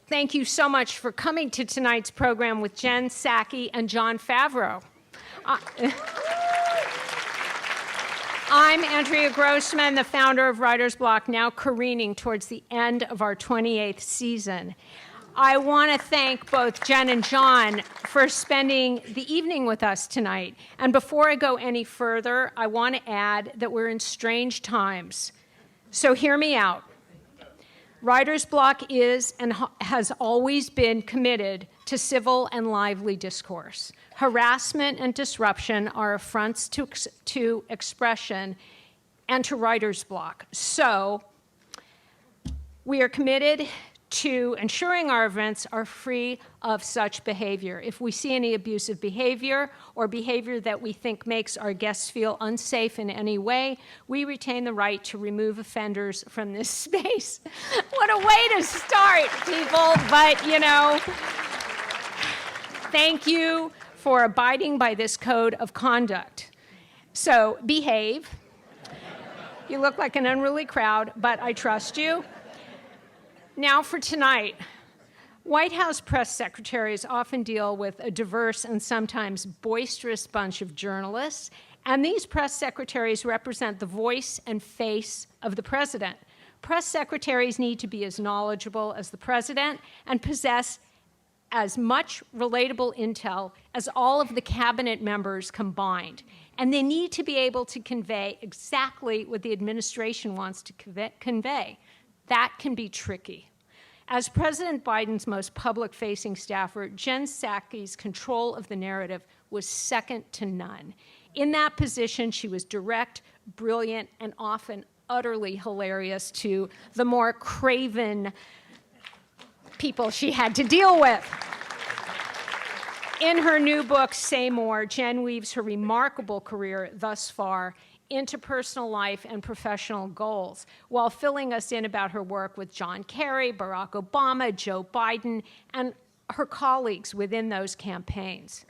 Thank you so much for coming to tonight's program with Jen, Psaki, and Jon Favreau. I'm Andrea Grossman, the founder of Writer's Block, now careening towards the end of our 28th season. I want to thank both Jen and John for spending the evening with us tonight. And before I go any further, I want to add that we're in strange times. So hear me out. Writer's Block is and has always been committed to civil and lively discourse. Harassment and disruption are affronts to expression and to writer's block. So we are committed to ensuring our events are free of such behavior. If we see any abusive behavior or behavior that we think makes our guests feel unsafe in any way, we retain the right to remove offenders from this space. What a way to start, people, but thank you for abiding by this code of conduct. So behave. You look like an unruly crowd, but I trust you. Now for tonight. White House press secretaries often deal with a diverse and sometimes boisterous bunch of journalists, and these press secretaries represent the voice and face of the president. Press secretaries need to be as knowledgeable as the president and possess as much relatable intel as all of the cabinet members combined. And they need to be able to convey exactly what the administration wants to convey. That can be tricky. As President Biden's most public-facing staffer, Jen Psaki's control of the narrative was second to none. In that position, she was direct, brilliant, and often utterly hilarious to the more craven people she had to deal with. In her new book, Say More, Jen weaves her remarkable career thus far into personal life and professional goals, while filling us in about her work with John Kerry, Barack Obama, Joe Biden, and her colleagues within those campaigns.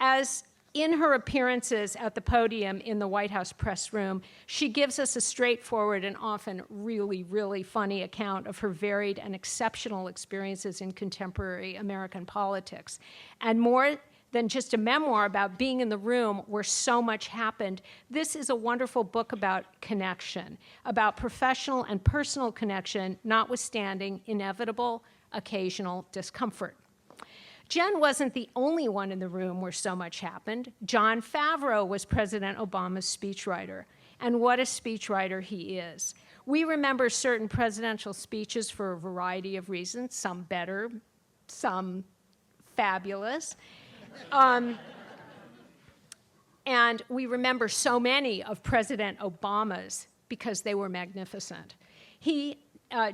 As in her appearances at the podium in the White House press room, she gives us a straightforward and often really, really funny account of her varied and exceptional experiences in contemporary American politics. And more than just a memoir about being in the room where so much happened, this is a wonderful book about connection, about professional and personal connection, notwithstanding inevitable occasional discomfort. Jen wasn't the only one in the room where so much happened. John Favreau was President Obama's speechwriter, and what a speechwriter he is. We remember certain presidential speeches for a variety of reasons, some better, some fabulous. And we remember so many of President Obama's because they were magnificent.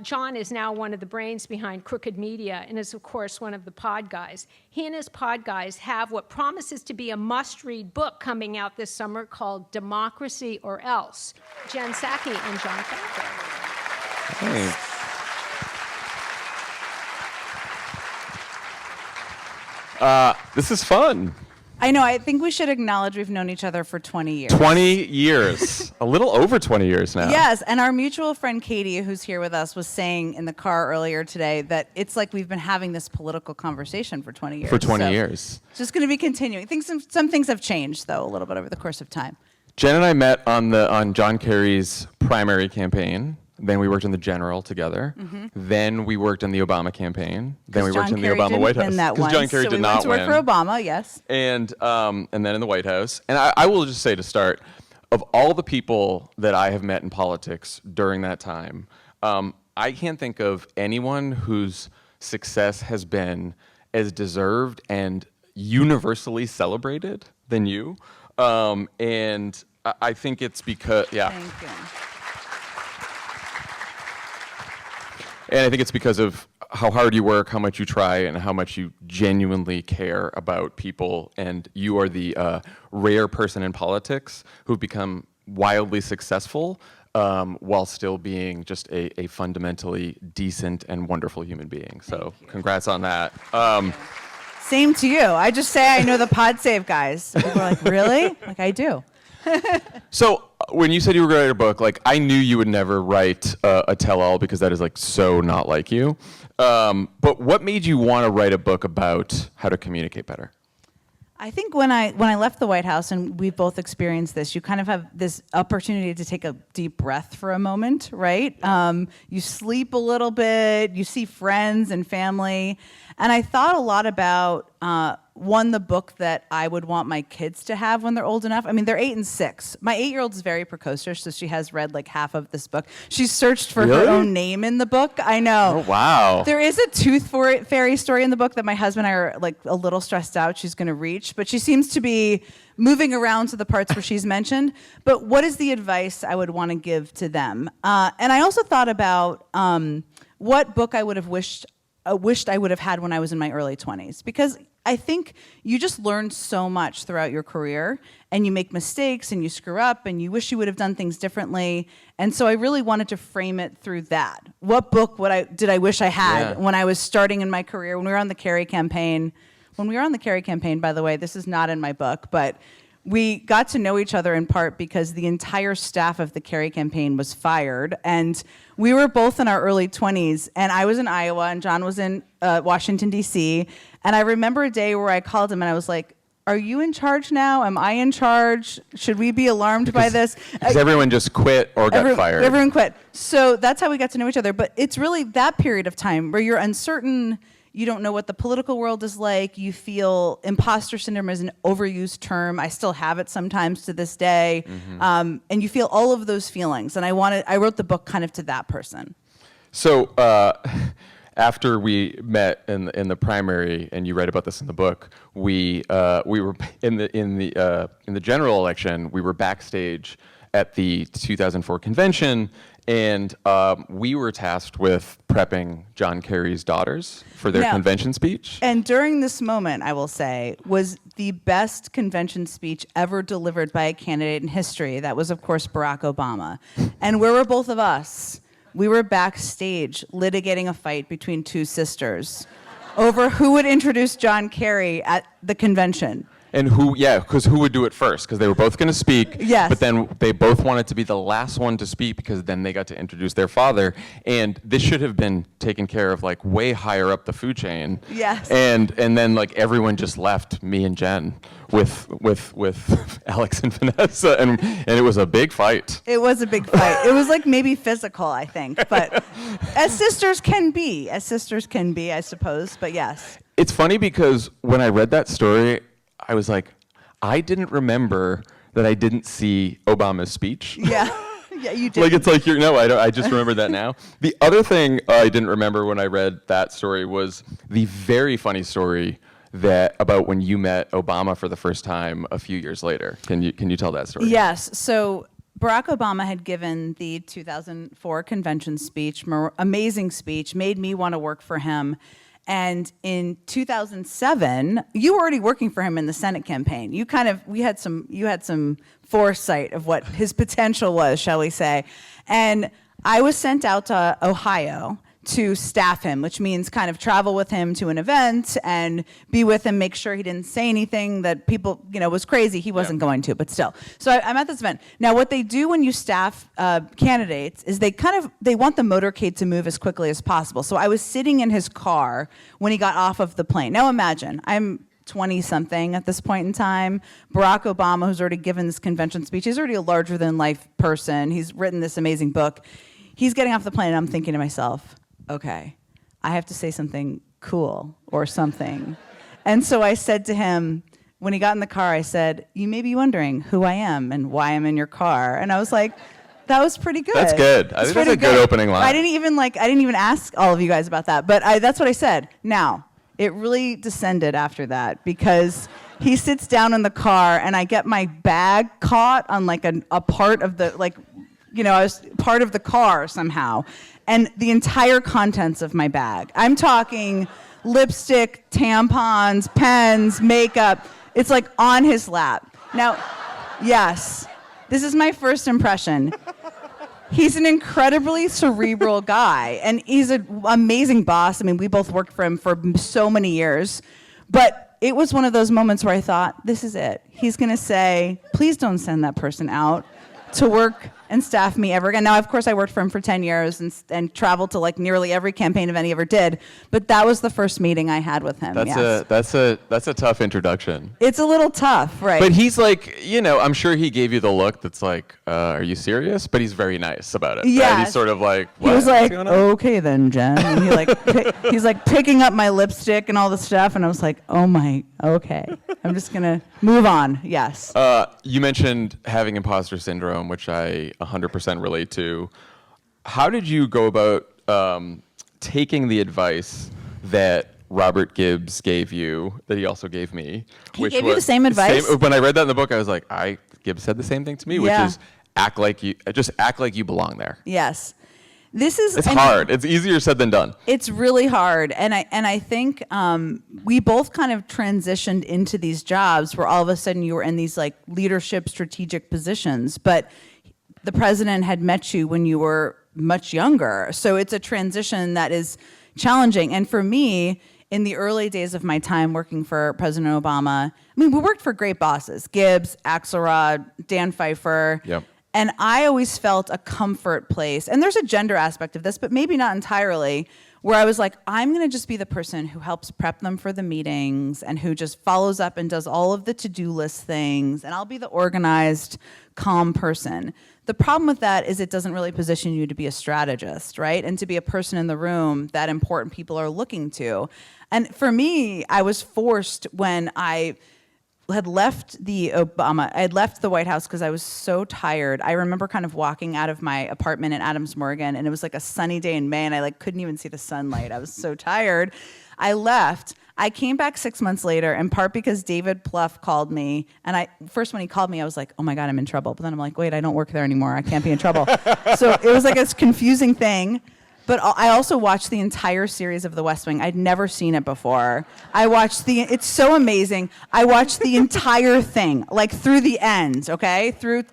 John is now one of the brains behind Crooked Media and is, of course, one of the pod guys. He and his pod guys have what promises to be a must-read book coming out this summer called Democracy or Else. Jen Psaki and Jon Favreau. Hey. This is fun. I know. I think we should acknowledge we've known each other for 20 years. 20 years. A little over 20 years now. Yes, and our mutual friend Katie, who's here with us, was saying in the car earlier today that it's like we've been having this political conversation for 20 years. For 20 years. It's just going to be continuing. I think some things have changed, though, a little bit over the course of time. Jen and I met on John Kerry's primary campaign. Then we worked in the general together. Mm-hmm. Then we worked in the Obama campaign. Then we worked in the Obama White House. Because John Kerry did not win. So we went to work for Obama, yes. And then in the White House. And I will just say to start, of all the people that I have met in politics during that time, I can't think of anyone whose success has been as deserved and universally celebrated than you. And I think it's because, yeah. Thank you. And I think it's because of how hard you work, how much you try, and how much you genuinely care about people. And you are the rare person in politics who've become wildly successful while still being just a fundamentally decent and wonderful human being. So congrats on that. Same to you. I just say I know the Pod Save guys. People are like, really? Like, I do. So when you said you were going to write a book, like I knew you would never write a tell-all because that is like so not like you. But what made you want to write a book about how to communicate better? I think when I left the White House, and we've both experienced this, you kind of have this opportunity to take a deep breath for a moment, right? You sleep a little bit, you see friends and family, and I thought a lot about the book that I would want my kids to have when they're old enough. I mean, they're 8 and 6. My 8-year-old is very precocious, so she has read like half of this book. She's searched for her own name in the book. I know. Oh, wow. There is a tooth fairy story in the book that my husband and I are like a little stressed out she's going to reach, but she seems to be moving around to the parts where she's mentioned. But what is the advice I would want to give to them? And I also thought about what book I would have wished I would have had when I was in my early 20s, because I think you just learn so much throughout your career, and you make mistakes and you screw up and you wish you would have done things differently. And so I really wanted to frame it through that. What book did I wish I had when I was starting in my career, when we were on the Kerry campaign? When we were on the Kerry campaign, by the way, this is not in my book, but we got to know each other in part because the entire staff of the Kerry campaign was fired, and we were both in our early 20s, and I was in Iowa and John was in Washington, D.C., and I remember a day where I called him and I was like, are you in charge now? Am I in charge? Should we be alarmed by this? Because everyone just quit or got fired. Everyone quit. So that's how we got to know each other, but it's really that period of time where you're uncertain. You don't know what the political world is like. You feel imposter syndrome is an overused term. I still have it sometimes to this day. Mm-hmm. And you feel all of those feelings. And I wrote the book kind of to that person. So after we met in the primary, and you write about this in the book, we were in the general election. We were backstage at the 2004 convention. And we were tasked with prepping John Kerry's daughters for their convention speech. And during this moment, I will say, was the best convention speech ever delivered by a candidate in history. That was, of course, Barack Obama. And where were both of us? We were backstage litigating a fight between two sisters over who would introduce John Kerry at the convention. And because who would do it first? Because they were both going to speak. Yes. But then they both wanted to be the last one to speak because then they got to introduce their father. And this should have been taken care of like way higher up the food chain. Yes. And then like everyone just left me and Jen with Alex and Vanessa, and it was a big fight. It was a big fight. It was like maybe physical, I think, but as sisters can be, I suppose. But yes. It's funny because when I read that story, I was like, I didn't remember that I didn't see Obama's speech. Yeah, yeah, you did. Like it's like I just remembered that now. The other thing I didn't remember when I read that story was the very funny story about when you met Obama for the first time a few years later. Can you tell that story? Yes. So Barack Obama had given the 2004 convention speech, amazing speech, made me want to work for him. And in 2007, you were already working for him in the Senate campaign. You had some foresight of what his potential was, shall we say. And I was sent out to Ohio to staff him, which means kind of travel with him to an event and be with him, make sure he didn't say anything that people, was crazy. He wasn't going to, but still. So I'm at this event. Now, what they do when you staff candidates is they want the motorcade to move as quickly as possible. So I was sitting in his car when he got off of the plane. Now imagine, I'm 20-something at this point in time. Barack Obama, who's already given this convention speech, he's already a larger-than-life person. He's written this amazing book. He's getting off the plane, and I'm thinking to myself, okay, I have to say something cool or something. And so I said to him, when he got in the car, I said, you may be wondering who I am and why I'm in your car. And I was like, that was pretty good. That's good. I think that's a good opening line. I didn't even ask all of you guys about that, but that's what I said. Now, it really descended after that because he sits down in the car and I get my bag caught on like a part of the, I was part of the car somehow. And the entire contents of my bag. I'm talking lipstick, tampons, pens, makeup. It's like on his lap. Now, yes, this is my first impression. He's an incredibly cerebral guy, and he's an amazing boss. I mean, we both worked for him for so many years. But it was one of those moments where I thought, this is it. He's going to say, please don't send that person out to work and staff me ever again. Now, of course, I worked for him for 10 years and traveled to like nearly every campaign event he ever did. But that was the first meeting I had with him. That's a tough introduction. It's a little tough, right? But he's like, I'm sure he gave you the look that's like, are you serious? But he's very nice about it. Yeah. Right? He's sort of like, he was like, what's going on? okay then, Jen. And he's like picking up my lipstick and all the stuff. And I was like, okay. I'm just going to move on. Yes. You mentioned having imposter syndrome, which I 100% relate to. How did you go about taking the advice that Robert Gibbs gave you, that he also gave me? He gave you the same advice? When I read that in the book, I was like, Gibbs said the same thing to me, Yeah. which is act like you belong there. Yes. It's hard. It's easier said than done. It's really hard, and I think we both kind of transitioned into these jobs where all of a sudden you were in these like leadership strategic positions, but the president had met you when you were much younger. So it's a transition that is challenging. And for me, in the early days of my time working for President Obama, I mean, we worked for great bosses: Gibbs, Axelrod, Dan Pfeiffer. Yep. And I always felt a comfort place, and there's a gender aspect of this, but maybe not entirely, where I was like, I'm going to just be the person who helps prep them for the meetings and who just follows up and does all of the to-do list things, and I'll be the organized, calm person. The problem with that is it doesn't really position you to be a strategist, right? And to be a person in the room that important people are looking to. And for me, I was forced when I had left the White House because I was so tired. I remember kind of walking out of my apartment in Adams Morgan, and it was like a sunny day in May, and I like couldn't even see the sunlight. I was so tired. I left. I came back 6 months later, in part because David Plouffe called me, and first when he called me, I was like, oh my God, I'm in trouble. But then I'm like, wait, I don't work there anymore. I can't be in trouble. So it was like this confusing thing. But I also watched the entire series of The West Wing. I'd never seen it before. It's so amazing. I watched the entire thing, like through the end, okay? Through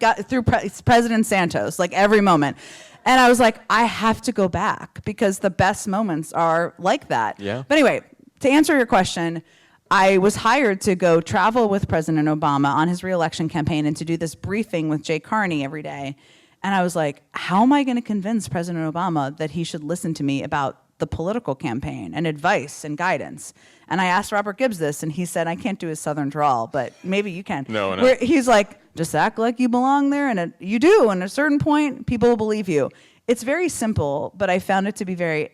President Santos, like every moment. And I was like, I have to go back because the best moments are like that. Yeah. But anyway, to answer your question, I was hired to go travel with President Obama on his re-election campaign and to do this briefing with Jay Carney every day. And I was like, how am I going to convince President Obama that he should listen to me about the political campaign and advice and guidance? And I asked Robert Gibbs this, and he said, I can't do his Southern drawl, but maybe you can. No. He's like, just act like you belong there, and you do. And at a certain point, people will believe you. It's very simple, but I found it to be very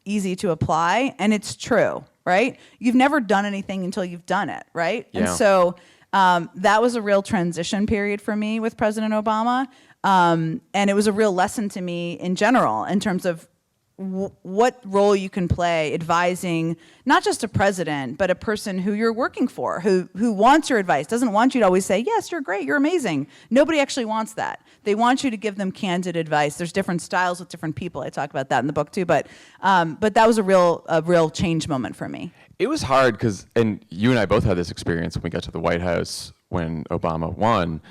easy to apply, and it's true, right? You've never done anything until you've done it, right? Yeah. And so that was a real transition period for me with President Obama. And it was a real lesson to me in general in terms of what role you can play advising not just a president, but a person who you're working for, who wants your advice, doesn't want you to always say, yes, you're great, you're amazing. Nobody actually wants that. They want you to give them candid advice. There's different styles with different people. I talk about that in the book too, but that was a real change moment for me. It was hard because, and you and I both had this experience when we got to the White House when Obama won,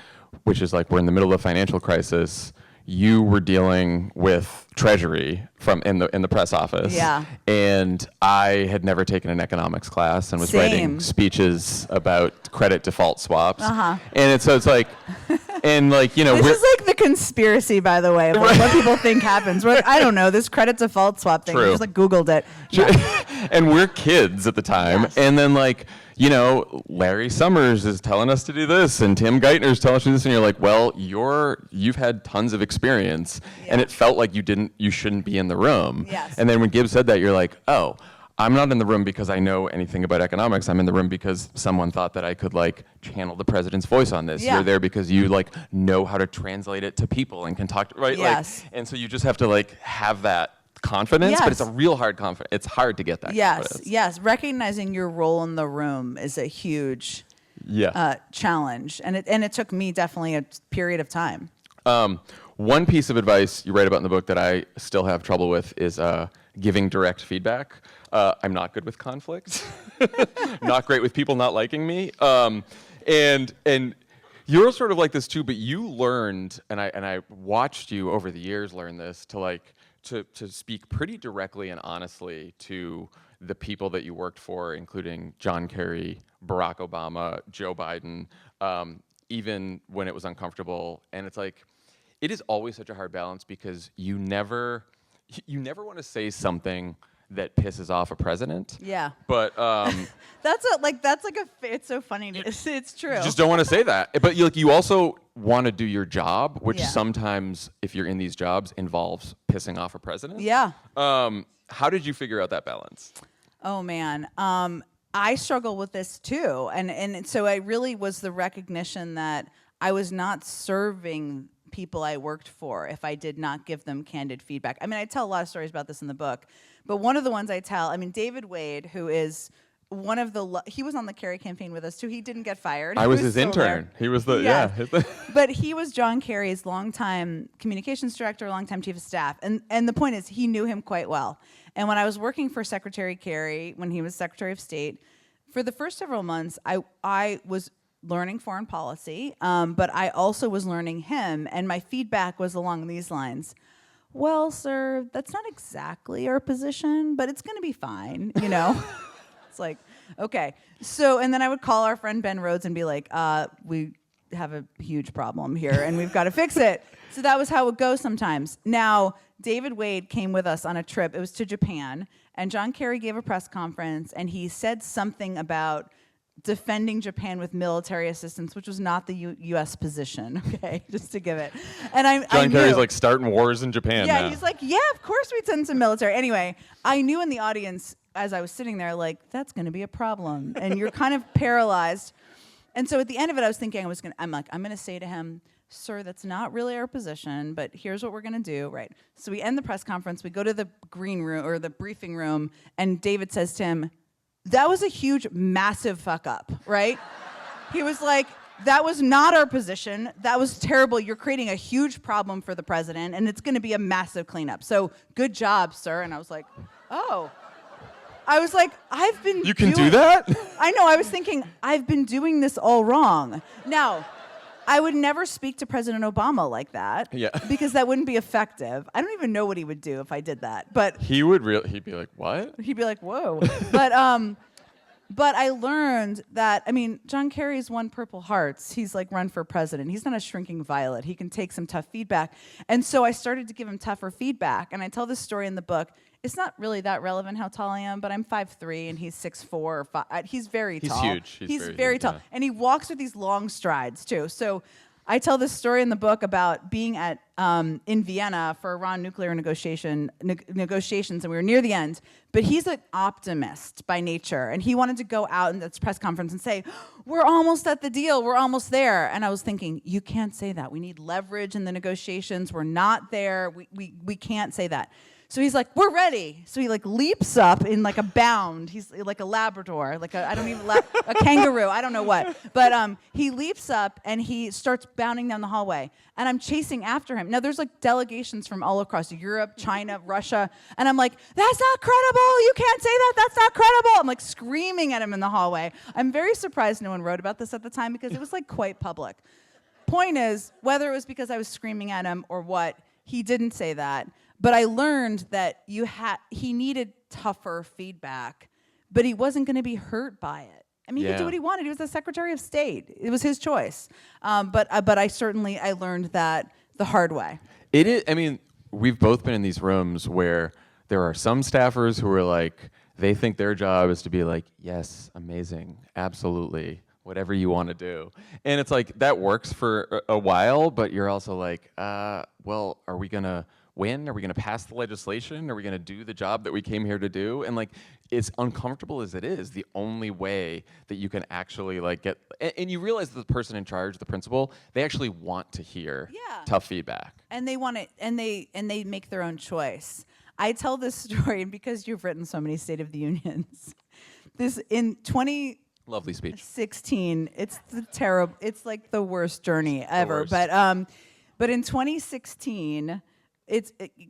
which is like we're in the middle of a financial crisis. You were dealing with Treasury in the press office. Yeah. And I had never taken an economics class and was writing speeches about credit default swaps. Uh-huh. And it's like, and like, this is like the conspiracy, by the way, of like what people think happens. I don't know, this credit default swap thing. True. I just like Googled it. Yeah. And we're kids at the time. Yes. And then like, Larry Summers is telling us to do this, and Tim Geithner's telling us to do this, and you're like, well, you've had tons of experience, and it felt like you shouldn't be in the room. Yes. And then when Gibbs said that, you're like, oh, I'm not in the room because I know anything about economics. I'm in the room because someone thought that I could like channel the president's voice on this. Yeah. You're there because you like know how to translate it to people and can talk to, right? Yes. Like, and so you just have to like have that confidence, but it's a real hard confidence. It's hard to get that confidence. Yes. Recognizing your role in the room is a huge challenge, and it took me definitely a period of time. One piece of advice you write about in the book that I still have trouble with is giving direct feedback. I'm not good with conflict. Not great with people not liking me. And you're sort of like this too, but you learned, and I watched you over the years learn this, to speak pretty directly and honestly to the people that you worked for, including John Kerry, Barack Obama, Joe Biden, even when it was uncomfortable. And it's like, it is always such a hard balance because you never want to say something that pisses off a president. Yeah. But it's so funny. It's true. you just don't want to say that. But you also want to do your job, which Yeah. sometimes, if you're in these jobs, involves pissing off a president. Yeah. How did you figure out that balance? Oh man, I struggle with this too, and so I really was the recognition that I was not serving people I worked for if I did not give them candid feedback. I mean, I tell a lot of stories about this in the book, but one of the ones I tell, I mean, David Wade, who is one of the, he was on the Kerry campaign with us too. He didn't get fired. I was his intern. He was the But he was John Kerry's longtime communications director, longtime chief of staff. And the point is, he knew him quite well. And when I was working for Secretary Kerry, when he was Secretary of State, for the first several months, I was learning foreign policy, but I also was learning him. And my feedback was along these lines. Well, sir, that's not exactly our position, but it's going to be fine, you know? It's like, okay. So, and then I would call our friend Ben Rhodes and be like, we have a huge problem here and we've got to fix it. So that was how it would go sometimes. Now, David Wade came with us on a trip. It was to Japan. And John Kerry gave a press conference and he said something about defending Japan with military assistance, which was not the U.S. position, okay, just to give it. And John Kerry's like starting wars in Japan now. Yeah, he's like, yeah, of course we'd send some military. Anyway, I knew in the audience, as I was sitting there, like, that's going to be a problem. And you're kind of paralyzed. And so at the end of it, I was thinking, I'm going to say to him, sir, that's not really our position, but here's what we're going to do, right? So we end the press conference, we go to the green room, or the briefing room, and David says to him, that was a huge, massive fuck up, right? He was like, that was not our position. That was terrible. You're creating a huge problem for the president, and it's going to be a massive cleanup. So good job, sir. And I was like, oh. I was like, You can do that? I know. I was thinking, I've been doing this all wrong. Now, I would never speak to President Obama like that. Yeah. Because that wouldn't be effective. I don't even know what he would do if I did that. But He'd be like, what? he'd be like, whoa. But I learned that, I mean, John Kerry's won Purple Hearts. He's like run for president. He's not a shrinking violet. He can take some tough feedback. And so I started to give him tougher feedback. And I tell this story in the book. It's not really that relevant how tall I am, but I'm 5'3", and he's 6'4" or 5. He's very tall. He's huge. He's very tall. Yeah. And he walks with these long strides, too. So I tell this story in the book about being at in Vienna for Iran nuclear negotiations, and we were near the end. But he's an optimist by nature, and he wanted to go out in this press conference and say, we're almost at the deal, we're almost there. And I was thinking, you can't say that. We need leverage in the negotiations. We're not there. We can't say that. So he's like, we're ready. So he like leaps up in like a bound. He's like a Labrador, like a kangaroo. I don't know what. But he leaps up and he starts bounding down the hallway. And I'm chasing after him. Now there's like delegations from all across Europe, China, Russia. And I'm like, that's not credible. You can't say that. That's not credible. I'm like screaming at him in the hallway. I'm very surprised no one wrote about this at the time because it was like quite public. Point is, whether it was because I was screaming at him or what, he didn't say that. But I learned that he needed tougher feedback, but he wasn't going to be hurt by it. I mean, he could do what he wanted. He was the Secretary of State. It was his choice. But I learned that the hard way. It is. I mean, we've both been in these rooms where there are some staffers who are like, they think their job is to be like, yes, amazing, absolutely, whatever you want to do. And it's like, that works for a while, but you're also like, well, are we going to win? Are we going to pass the legislation? Are we going to do the job that we came here to do? And like, as uncomfortable as it is, the only way that you can actually like get, and you realize that the person in charge, the principal, they actually want to hear tough feedback. And they want it, and they make their own choice. I tell this story, and because you've written so many State of the Unions, this in 20. Lovely speech. 16. It's it's like the worst journey ever. Worst. But in 2016.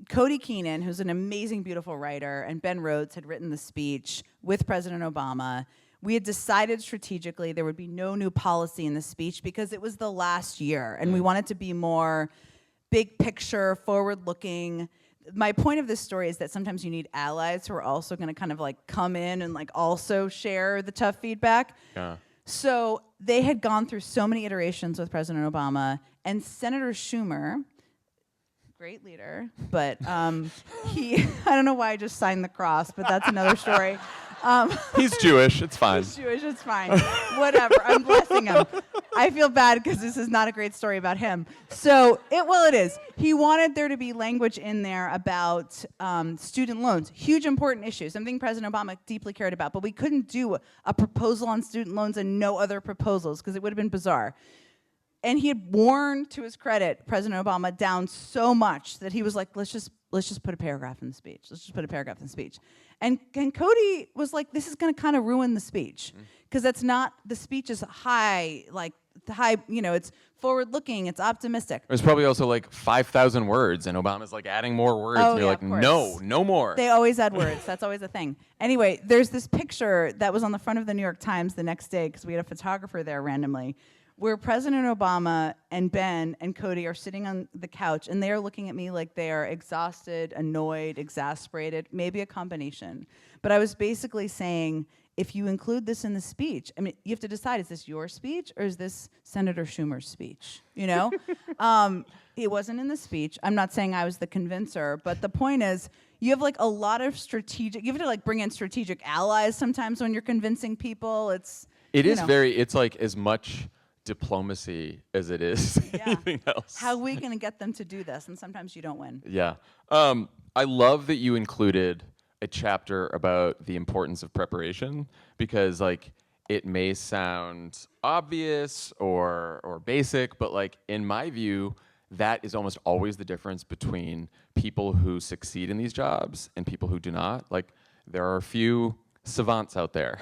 Cody Keenan, who's an amazing, beautiful writer, and Ben Rhodes had written the speech with President Obama. We had decided strategically there would be no new policy in the speech because it was the last year, and we wanted to be more big picture, forward-looking. my point of this story is that sometimes you need allies who are also going to kind of like come in and like also share the tough feedback. Yeah. So they had gone through so many iterations with President Obama, and Senator Schumer, great leader, but he, I don't know why I just signed the cross, but that's another story. He's Jewish. It's fine. He's Jewish, it's fine. Whatever, I'm blessing him. I feel bad because this is not a great story about him. So, it is. He wanted there to be language in there about student loans, huge important issue, something President Obama deeply cared about, but we couldn't do a proposal on student loans and no other proposals because it would have been bizarre. And he had worn, to his credit, President Obama down so much that he was like, let's just put a paragraph in the speech. Let's just put a paragraph in the speech. And Cody was like, this is going to kind of ruin the speech because that's not, the speech is high, it's forward-looking, it's optimistic. There's probably also like 5,000 words, and Obama's like adding more words. Oh, and you're yeah, like, of course. no more. They always add words. That's always a thing. Anyway, there's this picture that was on the front of the New York Times the next day because we had a photographer there randomly, where President Obama and Ben and Cody are sitting on the couch, and they are looking at me like they are exhausted, annoyed, exasperated, maybe a combination. But I was basically saying, if you include this in the speech, I mean, you have to decide, is this your speech or is this Senator Schumer's speech? You know? It wasn't in the speech. I'm not saying I was the convincer, but the point is, you have like a lot of strategic, you have to like bring in strategic allies sometimes when you're convincing people. It's like as much diplomacy as it is anything else. How are we going to get them to do this? And sometimes you don't win. Yeah. I love that you included a chapter about the importance of preparation because like it may sound obvious or basic, but like in my view, that is almost always the difference between people who succeed in these jobs and people who do not. Like there are a few savants out there,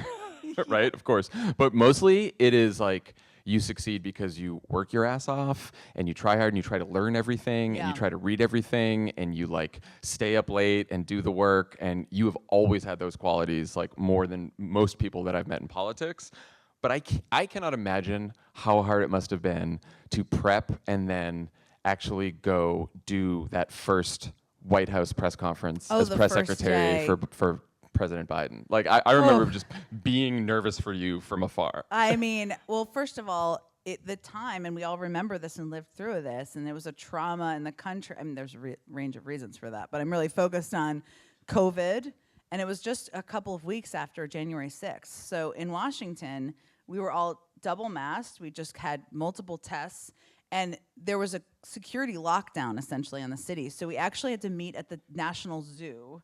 right? Of course. But mostly it is like you succeed because you work your ass off and you try hard and you try to learn everything and you try to read everything and you like stay up late and do the work, and you have always had those qualities like more than most people that I've met in politics. But I cannot imagine how hard it must have been to prep and then actually go do that first White House press conference as press secretary for President Biden. Like, I remember just being nervous for you from afar. I mean, well, first of all, the time, and we all remember this and lived through this, and there was a trauma in the country. I mean, there's a range of reasons for that, but I'm really focused on COVID, and it was just a couple of weeks after January 6th. So in Washington, we were all double masked. We just had multiple tests, and there was a security lockdown, essentially, on the city. So we actually had to meet at the National Zoo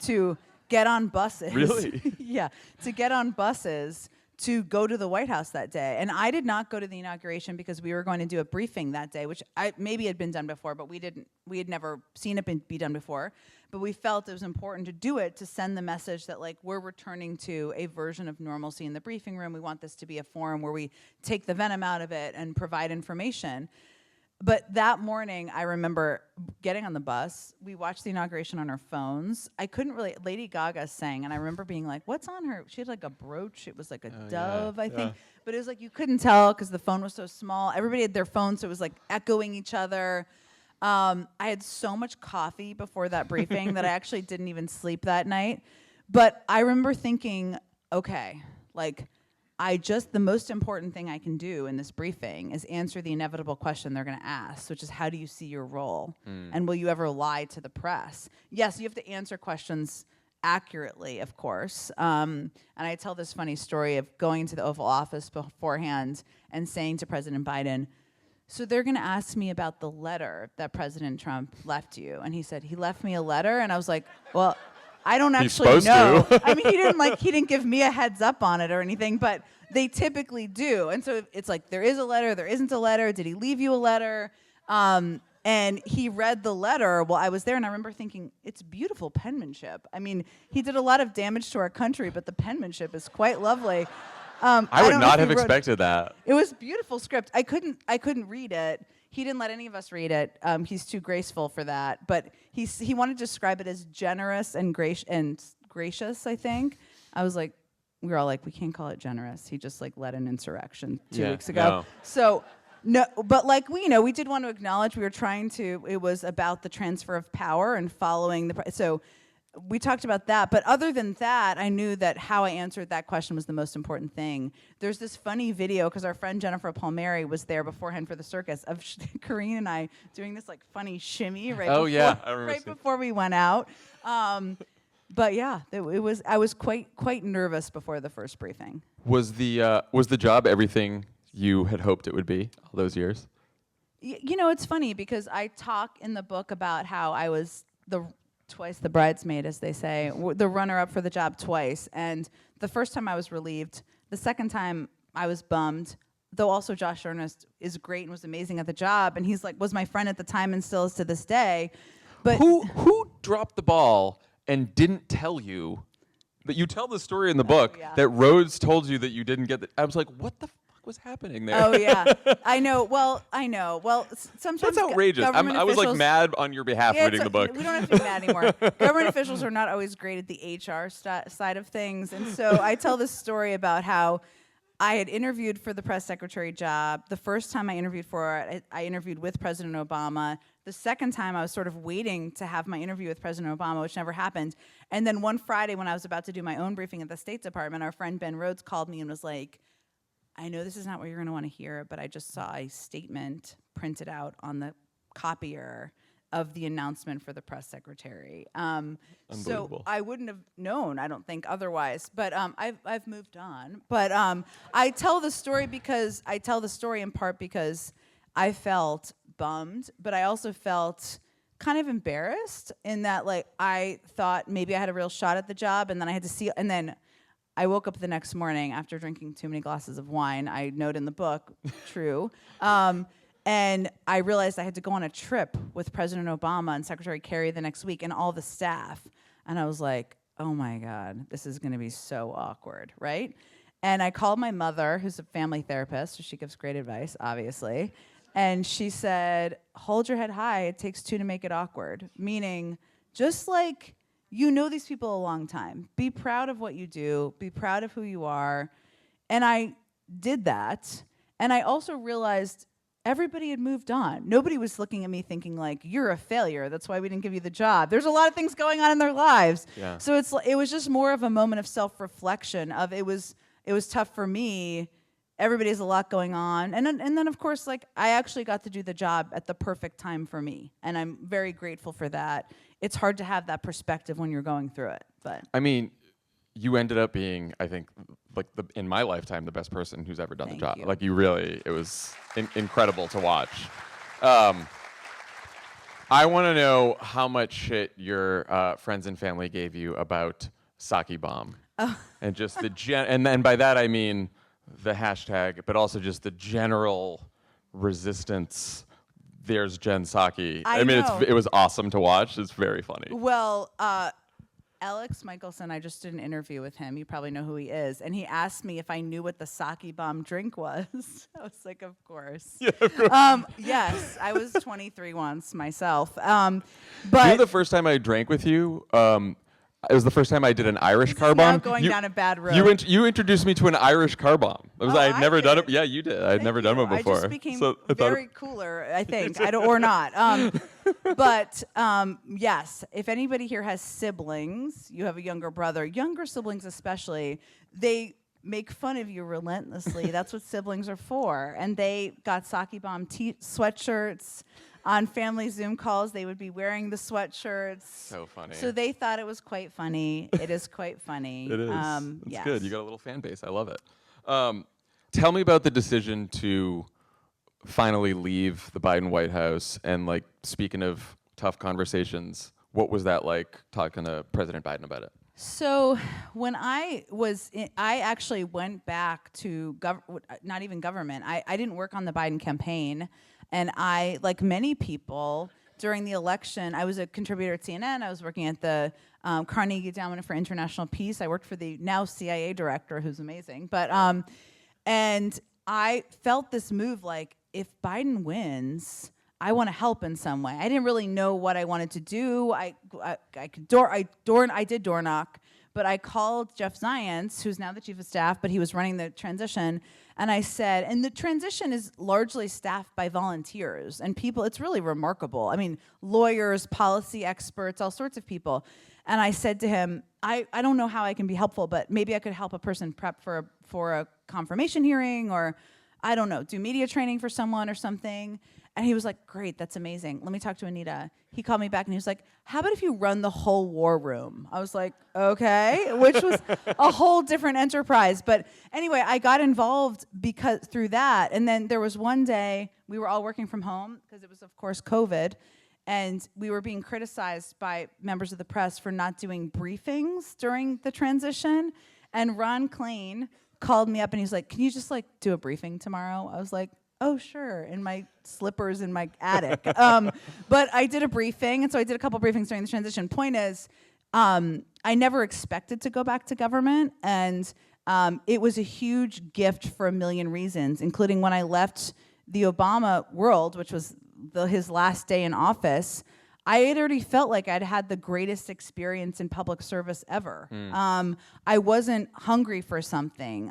to get on buses. Really? Yeah, to get on buses to go to the White House that day. And I did not go to the inauguration because we were going to do a briefing that day, which maybe had been done before, but we had never seen it be done before. But we felt it was important to do it to send the message that like we're returning to a version of normalcy in the briefing room. We want this to be a forum where we take the venom out of it and provide information. But that morning, I remember getting on the bus. We watched the inauguration on our phones. I couldn't really, Lady Gaga sang, and I remember being like, what's on her? She had like a brooch. It was like a dove, I think. But it was like you couldn't tell because the phone was so small. Everybody had their phone, so it was like echoing each other. I had so much coffee before that briefing that I actually didn't even sleep that night. But I remember thinking, okay, like, the most important thing I can do in this briefing is answer the inevitable question they're going to ask, which is, how do you see your role? And will you ever lie to the press? Yes, you have to answer questions accurately, of course. And I tell this funny story of going to the Oval Office beforehand and saying to President Biden, so they're going to ask me about the letter that President Trump left you. And he said, he left me a letter? And I was like, well, I don't actually know. I mean, he didn't give me a heads up on it or anything, but they typically do. And so it's like, there is a letter, there isn't a letter. Did he leave you a letter? And he read the letter while I was there, and I remember thinking, it's beautiful penmanship. I mean, he did a lot of damage to our country, but the penmanship is quite lovely. I would not have expected that. It was beautiful script. I couldn't read it. He didn't let any of us read it. He's too graceful for that. But he wanted to describe it as generous and gracious, I think. I was like, we were all like, we can't call it generous. He just like led an insurrection 2 weeks ago. No. So No, but like we did want to acknowledge we were trying to. It was about the transfer of power and following the. So we talked about that, but other than that, I knew that how I answered that question was the most important thing. There's this funny video because our friend Jennifer Palmieri was there beforehand for the circus of Corinne and I doing this like funny shimmy right. Oh, before, yeah, I remember right seeing. before we went out. But yeah, it was. I was quite nervous before the first briefing. Was the job everything you had hoped it would be all those years? It's funny because I talk in the book about how I was twice the bridesmaid, as they say, the runner-up for the job twice. And the first time I was relieved. The second time I was bummed, though also Josh Earnest is great and was amazing at the job. And he's like, was my friend at the time and still is to this day. But Who dropped the ball and didn't tell you that you tell the story in the book yeah. that Rhodes told you that you didn't get I was like, what the fuck was happening there? Oh yeah, I know. Well, sometimes That's outrageous. I was like mad on your behalf reading the book. We don't have to be mad anymore. Government officials are not always great at the HR side of things, and so I tell this story about how I had interviewed for the press secretary job. The first time I interviewed for it, I interviewed with President Obama. The second time, I was sort of waiting to have my interview with President Obama, which never happened. And then one Friday, when I was about to do my own briefing at the State Department, our friend Ben Rhodes called me and was like, I know this is not what you're going to want to hear, but I just saw a statement printed out on the copier of the announcement for the press secretary. So I wouldn't have known, I don't think, otherwise. But I've moved on. But I tell the story in part because I felt bummed, but I also felt kind of embarrassed in that, like, I thought maybe I had a real shot at the job, and then I had to see, and then I woke up the next morning after drinking too many glasses of wine. I note in the book, true. And I realized I had to go on a trip with President Obama and Secretary Kerry the next week and all the staff. And I was like, oh my God, this is going to be so awkward, right? And I called my mother, who's a family therapist, so she gives great advice, obviously. And she said, hold your head high. It takes two to make it awkward. Meaning, just like you know these people a long time. Be proud of what you do. Be proud of who you are. And I did that. And I also realized everybody had moved on. Nobody was looking at me thinking like, you're a failure. That's why we didn't give you the job. There's a lot of things going on in their lives. Yeah. So it was just more of a moment of self-reflection of it was tough for me. Everybody has a lot going on. And then of course, like, I actually got to do the job at the perfect time for me. And I'm very grateful for that. It's hard to have that perspective when you're going through it. But I mean, you ended up being, I think, like in my lifetime, the best person who's ever done Thank the job. you. Like, you really, it was incredible to watch. I want to know how much shit your friends and family gave you about Psaki bomb. Oh. And just and then by that I mean the hashtag, but also just the general resistance. There's Jen Psaki. I mean, know. it was awesome to watch. It's very funny. Well, Alex Michelson, I just did an interview with him. You probably know who he is. And he asked me if I knew what the Psaki bomb drink was. I was like, of course. Yeah, of course. Yes, I was 23 once myself. But You know, the first time I drank with you, it was the first time I did an Irish car now bomb. going down a bad road. You introduced me to an Irish car bomb. I'd I never done did. it. Yeah, you did. I'd never done one before. I just became So I thought very cooler, I think, or not. But yes, if anybody here has siblings, you have a younger brother, younger siblings especially, they make fun of you relentlessly. That's what siblings are for. And they got Psaki bomb sweatshirts. On family Zoom calls, they would be wearing the sweatshirts. So funny. So they thought it was quite funny. It is quite funny. It is. It's yes. good. You got a little fan base. I love it. Tell me about the decision to finally leave the Biden White House. And, like, speaking of tough conversations, what was that like talking to President Biden about it? So when I actually went back to not even government. I didn't work on the Biden campaign. And I, like many people, during the election, I was a contributor at CNN. I was working at the Carnegie Endowment for International Peace. I worked for the now CIA director, who's amazing. But and I felt this move like, if Biden wins, I want to help in some way. I didn't really know what I wanted to do. I did door knock, But I called Jeff Zients, who's now the chief of staff, but he was running the transition. And I said, and the transition is largely staffed by volunteers and people. It's really remarkable. I mean, lawyers, policy experts, all sorts of people. And I said to him, I don't know how I can be helpful, but maybe I could help a person prep for a confirmation hearing, or I don't know, do media training for someone or something. And he was like, great, that's amazing. Let me talk to Anita. He called me back and he was like, how about if you run the whole war room? I was like, okay, which was a whole different enterprise. But anyway, I got involved through that. And then there was one day we were all working from home because it was, of course, COVID. And we were being criticized by members of the press for not doing briefings during the transition. And Ron Klain called me up and he's like, can you just do a briefing tomorrow? I was like, oh, sure, in my slippers in my attic. But I did a briefing, and so I did a couple briefings during the transition. Point is, I never expected to go back to government, and it was a huge gift for a million reasons, including when I left the Obama world, which was his last day in office. I had already felt like I'd had the greatest experience in public service ever. I wasn't hungry for something.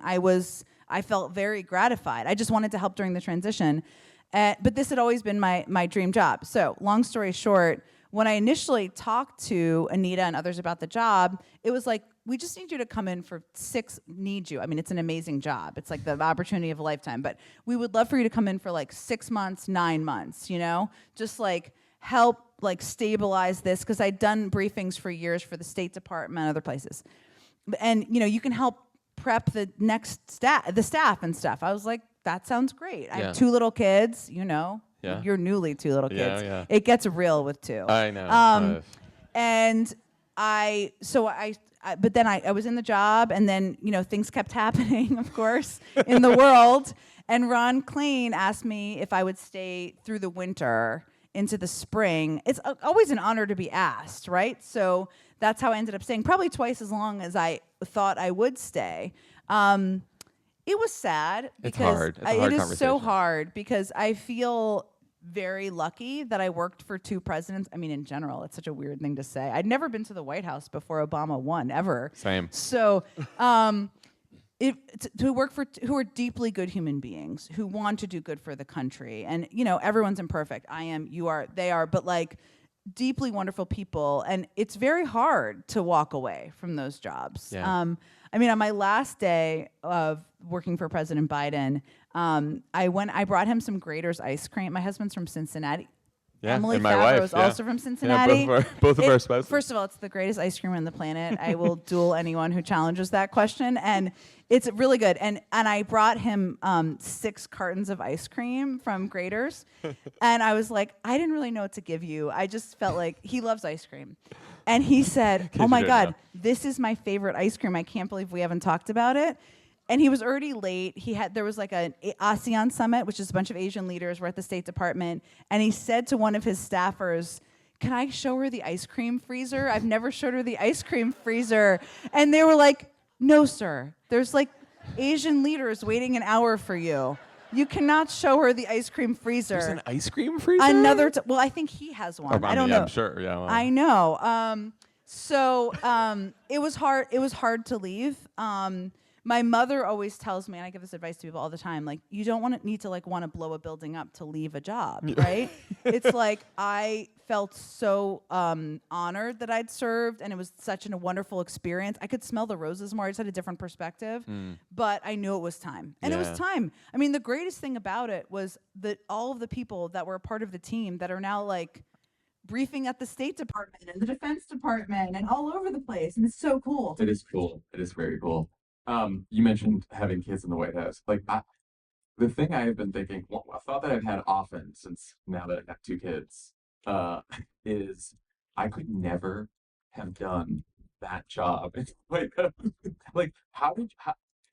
I felt very gratified. I just wanted to help during the transition. But this had always been my dream job. So long story short, when I initially talked to Anita and others about the job, it was like, we just need you to come in for need you. I mean, it's an amazing job. It's like the opportunity of a lifetime. But we would love for you to come in for 6 months, 9 months, just help stabilize this, because I'd done briefings for years for the State Department and other places. And, you can help prep the staff and stuff. I was like, that sounds great. I have 2 little kids, Yeah. You're newly 2 little kids. Yeah. It gets real with 2. I know. And but then I was in the job, and then, things kept happening, of course, in the world. And Ron Klain asked me if I would stay through the winter into the spring. It's always an honor to be asked, right? So that's how I ended up staying, probably twice as long as I thought I would stay. It was sad because It's hard. It's a hard it is so conversation. hard because I feel very lucky that I worked for 2 presidents. I mean, in general, it's such a weird thing to say. I'd never been to the White House before Obama won, ever. Same. So to work for who are deeply good human beings who want to do good for the country, and everyone's imperfect. I am, you are, they are, but deeply wonderful people, and it's very hard to walk away from those jobs. Yeah. I mean, on my last day of working for President Biden, I brought him some Grater's ice cream. My husband's from Cincinnati. Yeah, Emily and my Favreau wife, is also from Cincinnati. Yeah, both of our spouses. First of all, it's the greatest ice cream on the planet. I will duel anyone who challenges that question, and it's really good. And I brought him 6 cartons of ice cream from Grater's, and I was like, I didn't really know what to give you. I just felt like he loves ice cream, and he said, "Oh my God, this is my favorite ice cream. I can't believe we haven't talked about it." And he was already late. There was an ASEAN summit, which is a bunch of Asian leaders were at the State Department. And he said to one of his staffers, can I show her the ice cream freezer? I've never showed her the ice cream freezer. And they were like, no, sir. There's Asian leaders waiting an hour for you. You cannot show her the ice cream freezer. There's an ice cream freezer? Well, I think he has one. I don't know. know. I'm sure. Yeah. Well. I know. So it was hard. It was hard to leave. My mother always tells me, and I give this advice to people all the time, you don't want to blow a building up to leave a job, right? It's I felt so honored that I'd served, and it was such a wonderful experience. I could smell the roses more. I just had a different perspective, but I knew it was time. And it was time. I mean, the greatest thing about it was that all of the people that were a part of the team that are now briefing at the State Department and the Defense Department and all over the place, and it's so cool. It is cool. It is very cool. You mentioned having kids in the White House. The thing I have been thinking, a thought that I've had often since now that I have 2 kids, is I could never have done that job. How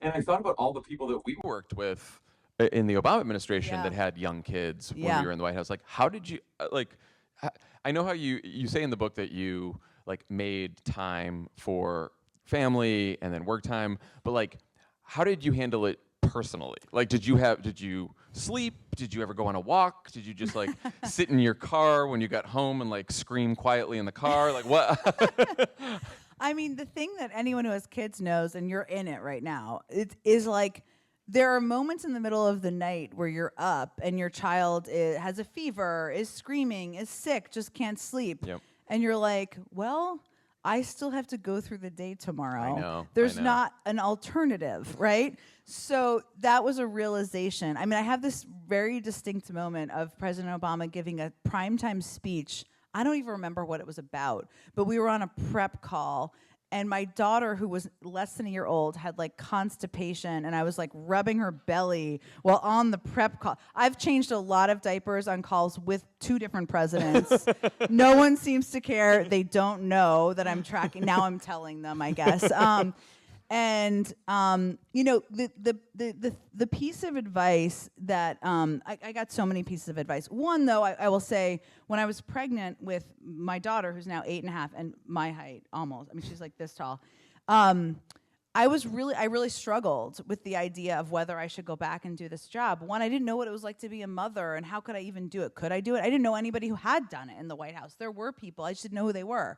and I thought about all the people that we worked with in the Obama administration that had young kids when we were in the White House. How did you, I know how you say in the book that you made time for family and then work time, but how did you handle it personally? Did you sleep? Did you ever go on a walk? Did you just sit in your car when you got home and scream quietly in the car? What? I mean, the thing that anyone who has kids knows, and you're in it right now, it is like there are moments in the middle of the night where you're up and your child has a fever, is screaming, is sick, just can't sleep. Yep. And you're like, well, I still have to go through the day tomorrow. I know. There's not an alternative, right? So that was a realization. I mean, I have this very distinct moment of President Obama giving a primetime speech. I don't even remember what it was about, but we were on a prep call, and my daughter, who was less than a year old, had like constipation, and I was like rubbing her belly while on the prep call. I've changed a lot of diapers on calls with 2 different presidents. No one seems to care. They don't know that I'm tracking. Now I'm telling them, I guess. You know, the piece of advice that I got so many pieces of advice. One, though, I will say, when I was pregnant with my daughter, who's now 8.5 and my height almost, I mean, she's like this tall. I really struggled with the idea of whether I should go back and do this job. One, I didn't know what it was like to be a mother, and how could I even do it? Could I do it? I didn't know anybody who had done it in the White House. There were people, I just didn't know who they were.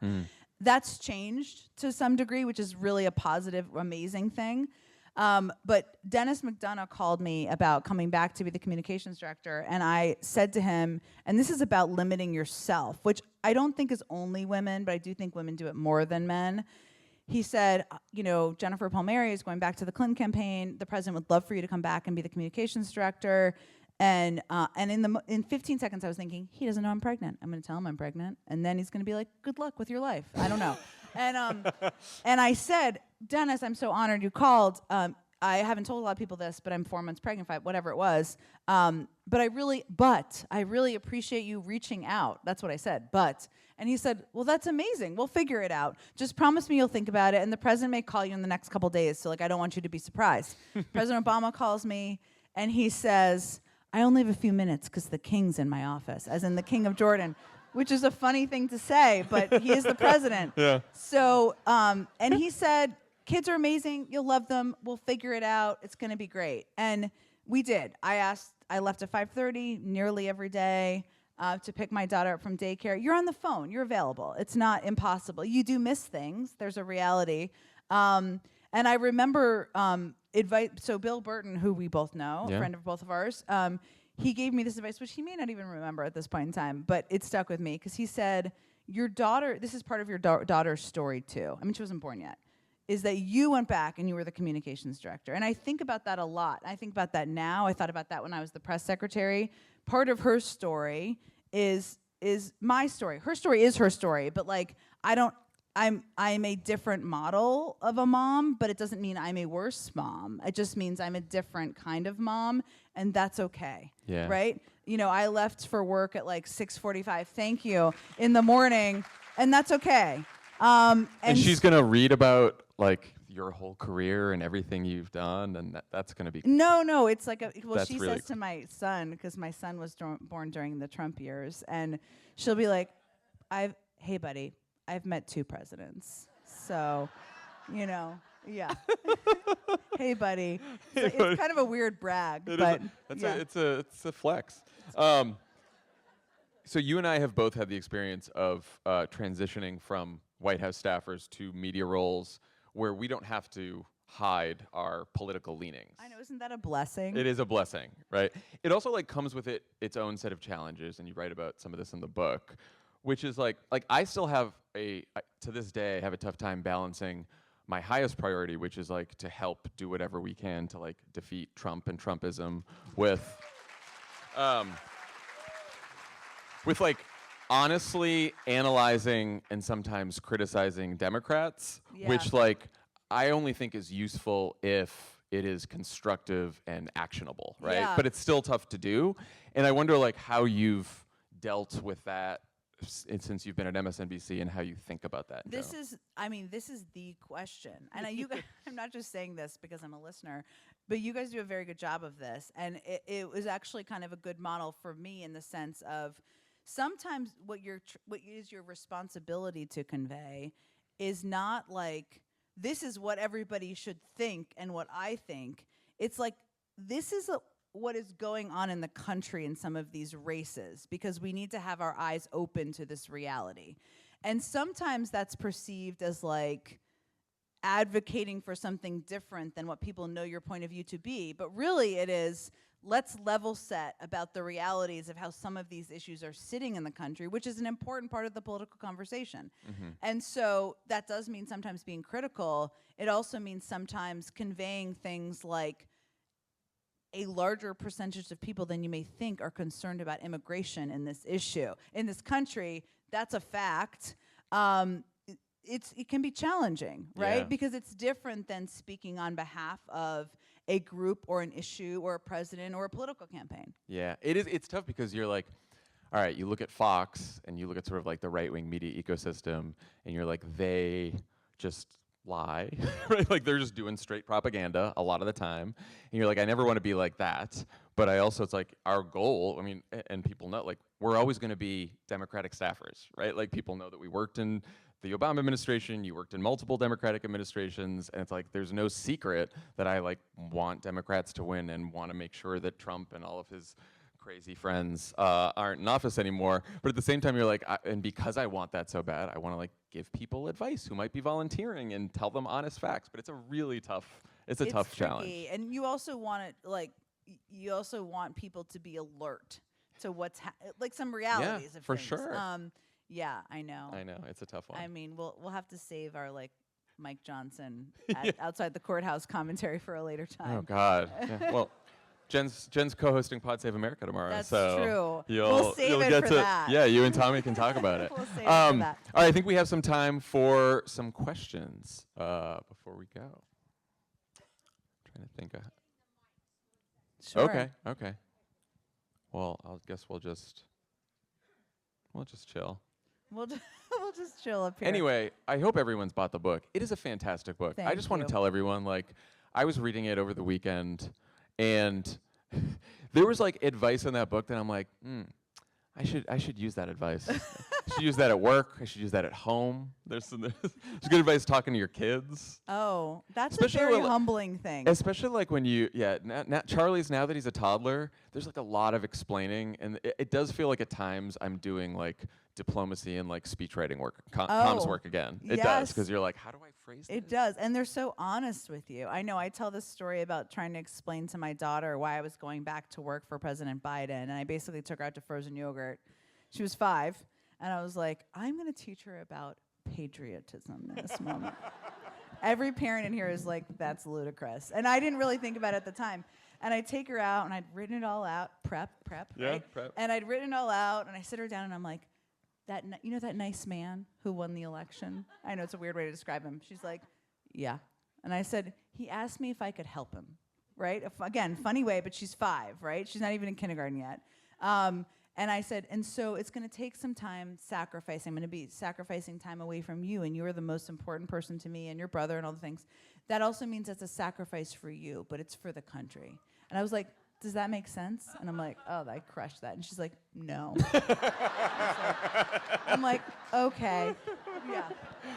That's changed to some degree, which is really a positive, amazing thing. But Dennis McDonough called me about coming back to be the communications director, and I said to him, and this is about limiting yourself, which I don't think is only women, but I do think women do it more than men. He said, you know, Jennifer Palmieri is going back to the Clinton campaign. The president would love for you to come back and be the communications director. And in 15 seconds, I was thinking, he doesn't know I'm pregnant. I'm going to tell him I'm pregnant, and then he's going to be like, "Good luck with your life." I don't know. And I said, Dennis, I'm so honored you called. I haven't told a lot of people this, but I'm 4 months pregnant, whatever it was. But I really appreciate you reaching out. That's what I said. And he said, well, that's amazing. We'll figure it out. Just promise me you'll think about it, and the president may call you in the next couple days. So, like, I don't want you to be surprised. President Obama calls me, and he says, I only have a few minutes because the king's in my office, as in the king of Jordan, which is a funny thing to say, but he is the president. Yeah. So, and he said, kids are amazing. You'll love them. We'll figure it out. It's going to be great. And we did. I left at 5:30 nearly every day to pick my daughter up from daycare. You're on the phone. You're available. It's not impossible. You do miss things. There's a reality. And I remember so Bill Burton, who we both know, a friend of both of ours, he gave me this advice, which he may not even remember at this point in time, but it stuck with me because he said, your daughter, this is part of your daughter's story too. I mean, she wasn't born yet, is that you went back and you were the communications director. And I think about that a lot. I think about that now. I thought about that when I was the press secretary. Part of her story is my story. Her story is her story, but like, I'm a different model of a mom, but it doesn't mean I'm a worse mom. It just means I'm a different kind of mom, and that's okay. Yeah. Right? You know, I left for work at like 6:45, thank you, in the morning, and that's okay. And she's going to read about like your whole career and everything you've done, and that's going to be... No, it's like she really says to my son, because my son was born during the Trump years, and she'll be like, hey buddy, I've met 2 presidents. So, you know, yeah. Hey, buddy. It's kind of a weird brag, but it's a flex. So you and I have both had the experience of transitioning from White House staffers to media roles where we don't have to hide our political leanings. I know, isn't that a blessing? It is a blessing, right? It also like comes with its own set of challenges, and you write about some of this in the book, which is like I still have to this day, I have a tough time balancing my highest priority, which is like to help do whatever we can to like defeat Trump and Trumpism with like honestly analyzing and sometimes criticizing Democrats, which like I only think is useful if it is constructive and actionable, right? Yeah. But it's still tough to do. And I wonder like how you've dealt with that since you've been at MSNBC and how you think about that. This is the question. And I'm not just saying this because I'm a listener, but you guys do a very good job of this. And it was actually kind of a good model for me in the sense of sometimes what is your responsibility to convey is not like, this is what everybody should think and what I think. It's like, this is what is going on in the country in some of these races, because we need to have our eyes open to this reality. And sometimes that's perceived as like advocating for something different than what people know your point of view to be. But really it is, let's level set about the realities of how some of these issues are sitting in the country, which is an important part of the political conversation. And so that does mean sometimes being critical. It also means sometimes conveying things like a larger percentage of people than you may think are concerned about immigration in this issue. In this country, that's a fact. It can be challenging, right? Yeah. Because it's different than speaking on behalf of a group or an issue or a president or a political campaign. Yeah, it is. It's tough because you're like, all right, you look at Fox and you look at sort of like the right-wing media ecosystem, and you're like, they just lie, right? Like they're just doing straight propaganda a lot of the time, and you're like, I never want to be like that. But I also, it's like our goal. I mean, and people know, like we're always going to be Democratic staffers, right? Like people know that we worked in the Obama administration, you worked in multiple Democratic administrations, and it's like there's no secret that I like want Democrats to win and want to make sure that Trump and all of his crazy friends aren't in office anymore. But at the same time, you're like, and because I want that so bad, I want to like give people advice who might be volunteering and tell them honest facts. But it's a really tough, it's a tough tricky. challenge. And you also want it, like, you also want people to be alert to what's like some realities of for things. sure. Yeah, I know. I know, it's a tough one. I mean, we'll have to save our like Mike Johnson outside the courthouse commentary for a later time. Oh God. Yeah. Well, Jen's co-hosting Pod Save America tomorrow. That's so true. You'll, We'll save you'll it get for to, that. Yeah, you and Tommy can talk about it. We'll save it for that. All right, I think we have some time for some questions before we go. Trying to think. Sure. Okay. Well, I guess we'll just chill. We'll just chill up here. Anyway, I hope everyone's bought the book. It is a fantastic book. I Thank just want you. to tell everyone, like, I was reading it over the weekend, and there was like advice in that book that I'm like, I should use that advice. I should use that at work. I should use that at home. There's good advice talking to your kids. Oh, that's Especially a very when- humbling thing. Especially like when you, now Charlie's, now that he's a toddler, there's like a lot of explaining, and it does feel like at times I'm doing like diplomacy and like speech writing work, comms work again. It does, yes. because you're like, how do I phrase this? It does, and they're so honest with you. I know I tell this story about trying to explain to my daughter why I was going back to work for President Biden, and I basically took her out to frozen yogurt. She was 5, and I was like, I'm going to teach her about patriotism in this moment. Every parent in here is like, that's ludicrous. And I didn't really think about it at the time. And I take her out, and I'd written it all out, prep, Yeah, right? prep. And I'd written it all out, and I sit her down, and I'm like, you know that nice man who won the election? I know it's a weird way to describe him. She's like, yeah. And I said, he asked me if I could help him, right? Again, funny way, but she's 5, right? She's not even in kindergarten yet. And I said, and so it's going to take some time sacrificing. I'm going to be sacrificing time away from you, and you are the most important person to me, and your brother and all the things. That also means it's a sacrifice for you, but it's for the country. And I was like, does that make sense? And I'm like, oh, I crushed that. And she's like, no. I'm like, okay. Yeah.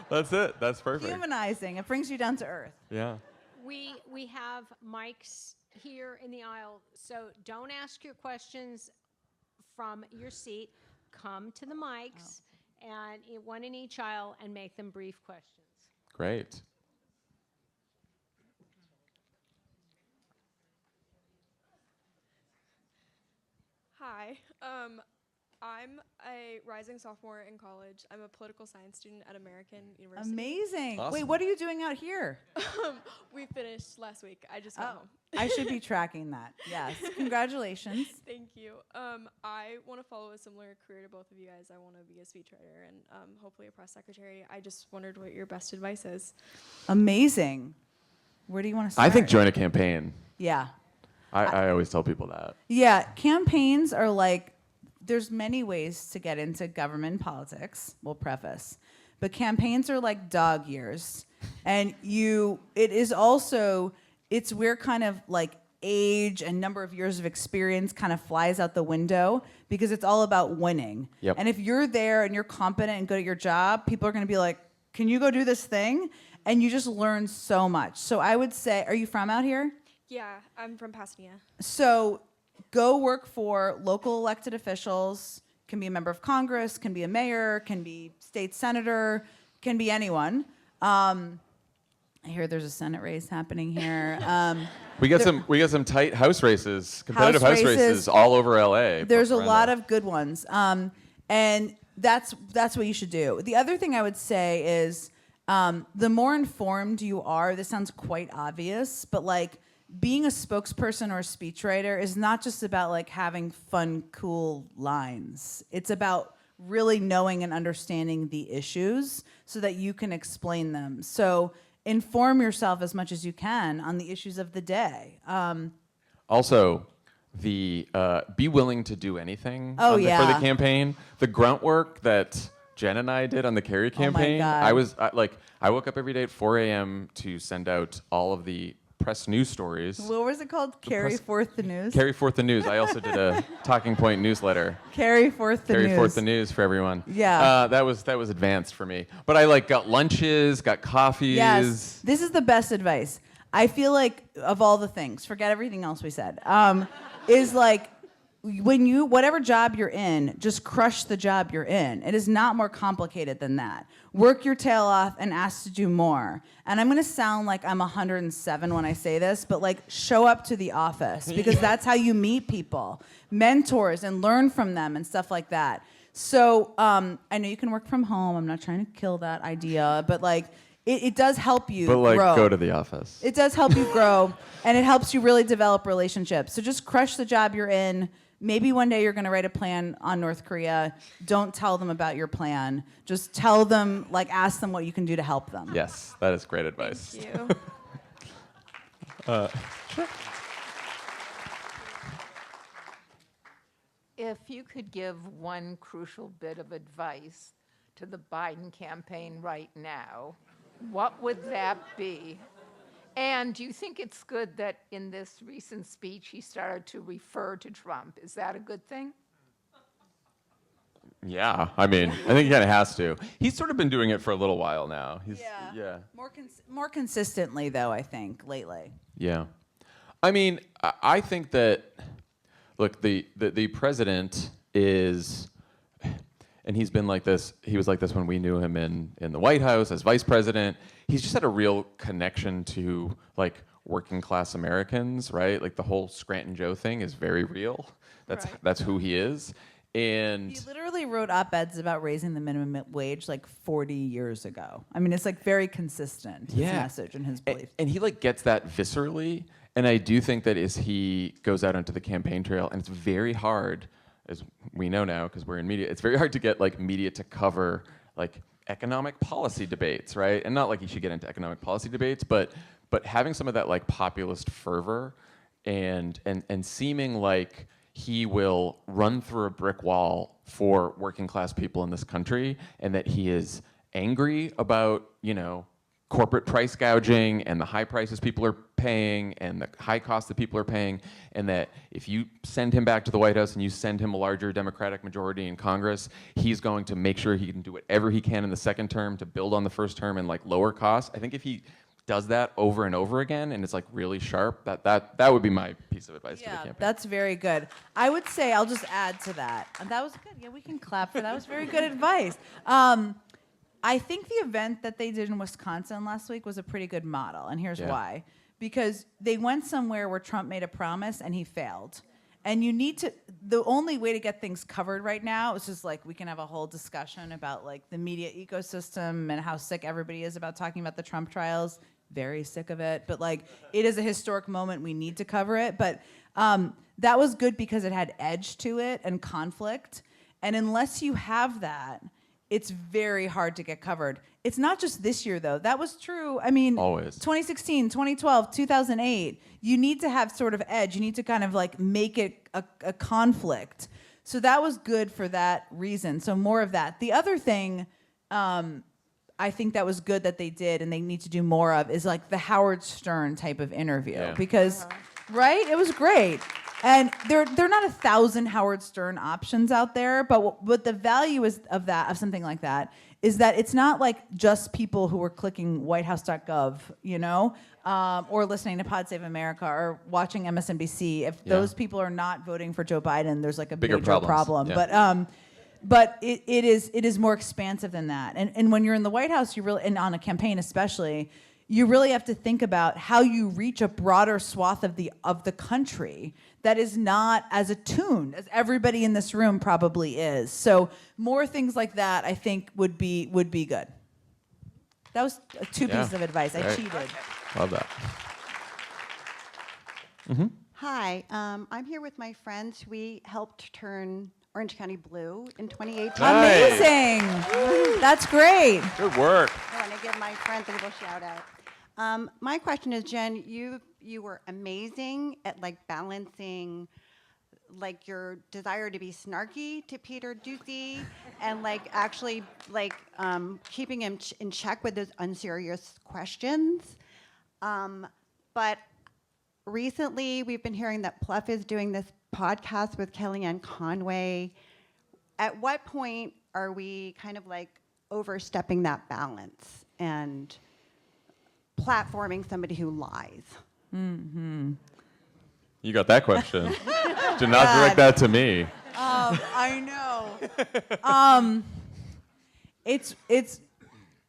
That's it. That's perfect. Humanizing. It brings you down to earth. Yeah. We have mics here in the aisle, so don't ask your questions from your seat. Come to the mics, and one in each aisle, and make them brief questions. Great. Hi, I'm a rising sophomore in college. I'm a political science student at American University. Amazing. Awesome. Wait, what are you doing out here? We finished last week. I just got home. I should be tracking that. Yes. Congratulations. Thank you. I want to follow a similar career to both of you guys. I want to be a speechwriter and hopefully a press secretary. I just wondered what your best advice is. Amazing. Where do you want to start? I think join a campaign. Yeah. I always tell people that. Yeah, campaigns are like, there's many ways to get into government politics, we'll preface. But campaigns are like dog years. And it's where kind of like age and number of years of experience kind of flies out the window, because it's all about winning. Yep. And if you're there and you're competent and good at your job, people are going to be like, can you go do this thing? And you just learn so much. So I would say, are you from out here? Yeah, I'm from Pasadena. So go work for local elected officials, can be a member of Congress, can be a mayor, can be state senator, can be anyone. I hear there's a Senate race happening here. We got some tight house races, competitive house races all over LA. There's a lot of good ones, and that's what you should do. The other thing I would say is the more informed you are. This sounds quite obvious, but like being a spokesperson or a speechwriter is not just about like having fun, cool lines. It's about really knowing and understanding the issues so that you can explain them. So inform yourself as much as you can on the issues of the day. Also, the be willing to do anything Oh, for yeah. the campaign. The grunt work that Jen and I did on the Kerry campaign. God. I woke up every day at 4 a.m. to send out all of the press news stories. What was it called? Carry forth the news? Carry forth the news. I also did a talking point newsletter. Carry forth the news. Carry forth the news for everyone. Yeah. That was advanced for me. But I got lunches, got coffees. Yes, this is the best advice. I feel like of all the things, forget everything else we said, is like whatever job you're in, just crush the job you're in. It is not more complicated than that. Work your tail off and ask to do more. And I'm gonna sound like I'm 107 when I say this, but like show up to the office because that's how you meet people, mentors, and learn from them and stuff like that. So I know you can work from home. I'm not trying to kill that idea, but like it does help you grow. Go to the office. It does help you grow, and it helps you really develop relationships. So just crush the job you're in. Maybe one day you're going to write a plan on North Korea. Don't tell them about your plan. Just tell them, ask them what you can do to help them. Yes, that is great advice. Thank you. Sure. If you could give one crucial bit of advice to the Biden campaign right now, what would that be? And do you think it's good that in this recent speech he started to refer to Trump? Is that a good thing? Yeah, I think he kind of has to. He's sort of been doing it for a little while now. Yeah. More consistently, though, I think, lately. Yeah. I think that, look, the president is, and he's been like this, he was like this when we knew him in the White House as vice president. He's just had a real connection to working class Americans, right? Like the whole Scranton Joe thing is very real. That's who he is. And he literally wrote op-eds about raising the minimum wage 40 years ago. It's very consistent, his message and his belief. And he gets that viscerally. And I do think that as he goes out onto the campaign trail, and it's very hard, as we know now because we're in media, it's very hard to get media to cover economic policy debates, right? And not he should get into economic policy debates, but having some of that populist fervor and seeming like he will run through a brick wall for working class people in this country, and that he is angry about, corporate price gouging and the high prices people are paying and the high costs that people are paying, and that if you send him back to the White House and you send him a larger Democratic majority in Congress, he's going to make sure he can do whatever he can in the second term to build on the first term and lower costs. I think if he does that over and over again and it's really sharp, that would be my piece of advice to the campaign. That's very good. I would say, I'll just add to that. That was good. Yeah, we can clap for that. That was very good advice. I think the event that they did in Wisconsin last week was a pretty good model, and here's why. Because they went somewhere where Trump made a promise and he failed. And you need to, the only way to get things covered right now is just we can have a whole discussion about the media ecosystem and how sick everybody is about talking about the Trump trials. Very sick of it, but it is a historic moment. We need to cover it. But that was good because it had edge to it and conflict. And unless you have that, it's very hard to get covered. It's not just this year, though. That was true. Always. 2016, 2012, 2008. You need to have sort of edge. You need to kind of make it a conflict. So that was good for that reason. So more of that. The other thing I think that was good that they did and they need to do more of is the Howard Stern type of interview. Because, right? It was great. And there are not 1,000 Howard Stern options out there, but what the value is of something like that is that it's not just people who are clicking whitehouse.gov, or listening to Pod Save America or watching MSNBC. If those people are not voting for Joe Biden, there's a Bigger major problem. Yeah. But but it is more expansive than that. And when you're in the White House, you really, and on a campaign especially, you really have to think about how you reach a broader swath of the country that is not as attuned as everybody in this room probably is. So more things like that, I think, would be good. That was two pieces of advice. I cheated. Love that. Hi, I'm here with my friends. We helped turn Orange County blue in 2018. Nice. Amazing. That's great. Good work. I want to give my friends a little shout out. My question is, Jen, you were amazing at like balancing like your desire to be snarky to Peter Doocy and like actually like keeping him in check with those unserious questions. But recently we've been hearing that Pluff is doing this podcast with Kellyanne Conway. At what point are we kind of like overstepping that balance and platforming somebody who lies? You got that question. Do not direct that to me. I know. It's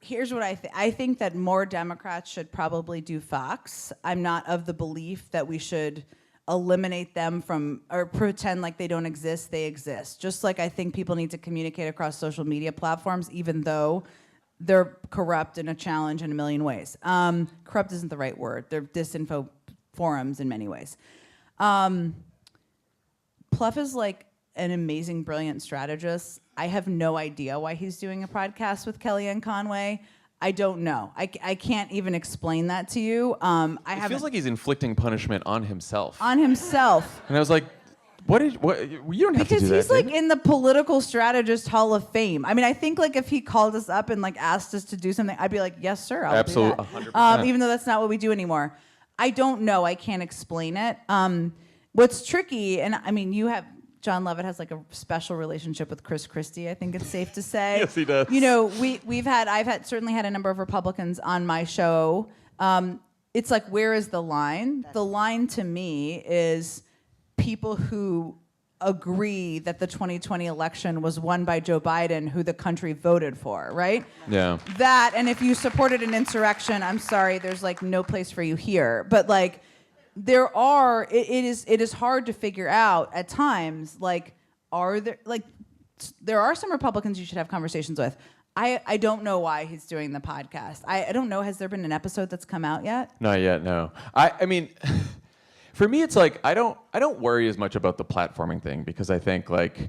here's what I think. I think that more Democrats should probably do Fox. I'm not of the belief that we should eliminate them from or pretend like they don't exist. They exist. Just like I think people need to communicate across social media platforms, even though they're corrupt and a challenge in a million ways. Corrupt isn't the right word. They're disinfo forums in many ways. Pluff is like an amazing, brilliant strategist. I have no idea why he's doing a podcast with Kellyanne Conway. I don't know. I can't even explain that to you. It feels like he's inflicting punishment on himself. On himself. And I was like, what? You don't have to do that. Because he's like in the political strategist hall of fame. I mean, I think like if he called us up and like asked us to do something, I'd be like, yes, sir, I'll do that. 100%. Even though that's not what we do anymore. I don't know. I can't explain it. What's tricky, and I mean, John Lovett has like a special relationship with Chris Christie, I think it's safe to say. Yes, he does. You know, I've certainly had a number of Republicans on my show. It's like, where is the line? The line to me is people who agree that the 2020 election was won by Joe Biden, who the country voted for, right? Yeah. That, and if you supported an insurrection, I'm sorry, there's like no place for you here. But like, it is hard to figure out at times, like, there are some Republicans you should have conversations with. I don't know why he's doing the podcast. I don't know, has there been an episode that's come out yet? Not yet, no. I mean, for me, it's like, I don't worry as much about the platforming thing because I think like,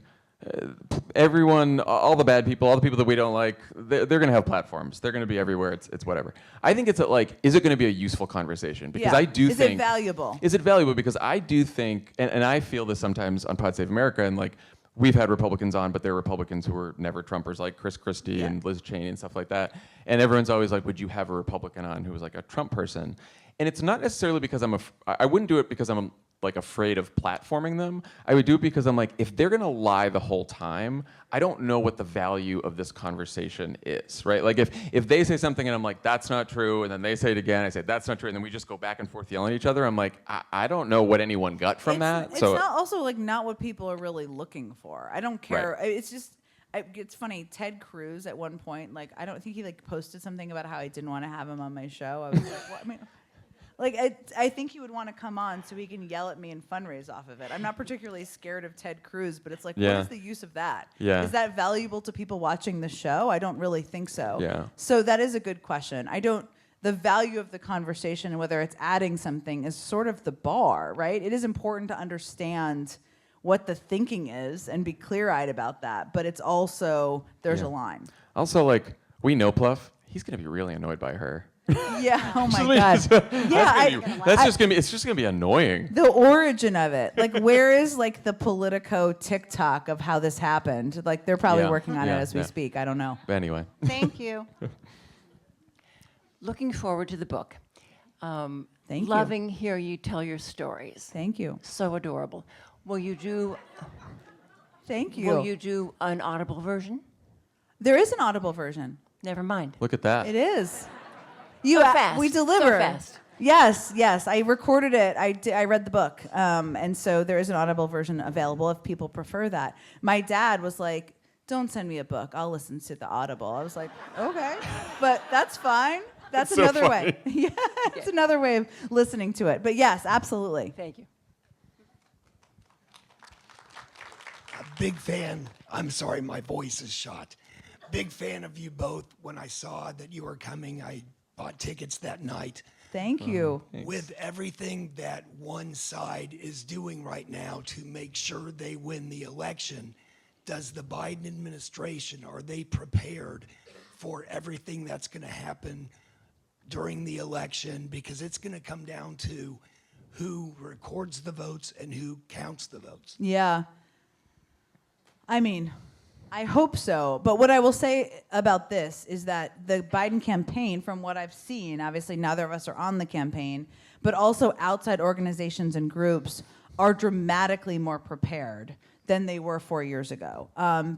everyone, all the bad people, all the people that we don't like, they're going to have platforms. They're going to be everywhere. It's whatever. I think it's like, is it going to be a useful conversation? Because I do think... Is it valuable? Is it valuable? Because I do think, and I feel this sometimes on Pod Save America, and like, we've had Republicans on, but they're Republicans who were never Trumpers, like Chris Christie and Liz Cheney and stuff like that. And everyone's always like, would you have a Republican on who was like a Trump person? And it's not necessarily because I wouldn't do it because I'm like afraid of platforming them. I would do it because I'm like, if they're gonna lie the whole time, I don't know what the value of this conversation is, right? Like if they say something and I'm like, that's not true, and then they say it again, I say, that's not true, and then we just go back and forth yelling at each other, I'm like, I don't know what anyone got from that. It's not also like not what people are really looking for. I don't care. Right. It's just, it's funny, Ted Cruz at one point, like, I don't think he like posted something about how I didn't want to have him on my show. I was like, what? I mean, like, I think he would want to come on so he can yell at me and fundraise off of it. I'm not particularly scared of Ted Cruz, but it's like, what is the use of that? Yeah. Is that valuable to people watching the show? I don't really think so. Yeah. So that is a good question. The value of the conversation and whether it's adding something is sort of the bar, right? It is important to understand what the thinking is and be clear-eyed about that, but it's also, there's a line. Also, like, we know Pluff, he's gonna be really annoyed by her. Yeah. Oh my God. It's just gonna be annoying. The origin of it, like, where is like the Politico TikTok of how this happened? Like, they're probably working on it as we speak. I don't know. But anyway. Thank you. Looking forward to the book. Thank you. Loving hear you tell your stories. Thank you. So adorable. Will you do? Thank you. Will you do an audible version? There is an audible version. Never mind. Look at that. It is. So fast. We deliver. So fast. Yes. I recorded it. I read the book, and so there is an audible version available if people prefer that. My dad was like, don't send me a book. I'll listen to the Audible. I was like, okay, but that's fine. That's It's so another funny. way. Yeah, it's another way of listening to it. But yes, absolutely. Thank you. A big fan. I'm sorry, my voice is shot. Big fan of you both. When I saw that you were coming, I bought tickets that night. Thank you. With everything that one side is doing right now to make sure they win the election, does the Biden administration, are they prepared for everything that's going to happen during the election? Because it's going to come down to who records the votes and who counts the votes. Yeah. I mean, I hope so. But what I will say about this is that the Biden campaign, from what I've seen, obviously neither of us are on the campaign, but also outside organizations and groups are dramatically more prepared than they were 4 years ago,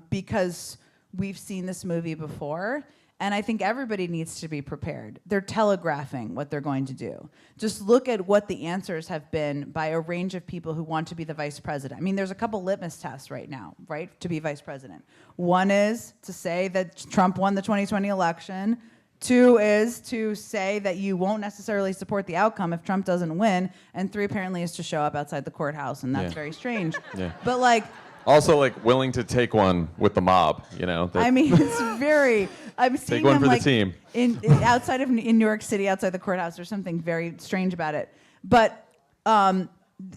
because we've seen this movie before, and I think everybody needs to be prepared. They're telegraphing what they're going to do. Just look at what the answers have been by a range of people who want to be the vice president. I mean, there's a couple litmus tests right now, right, to be vice president. One is to say that Trump won the 2020 election. 2 is to say that you won't necessarily support the outcome if Trump doesn't win. And 3 apparently is to show up outside the courthouse, and that's Yeah. very strange. Yeah. But like, Also, like, willing to take one with the mob, you know? I mean, it's very. I'm seeing one him for the like team. outside of in New York City, outside the courthouse. There's something very strange about it. But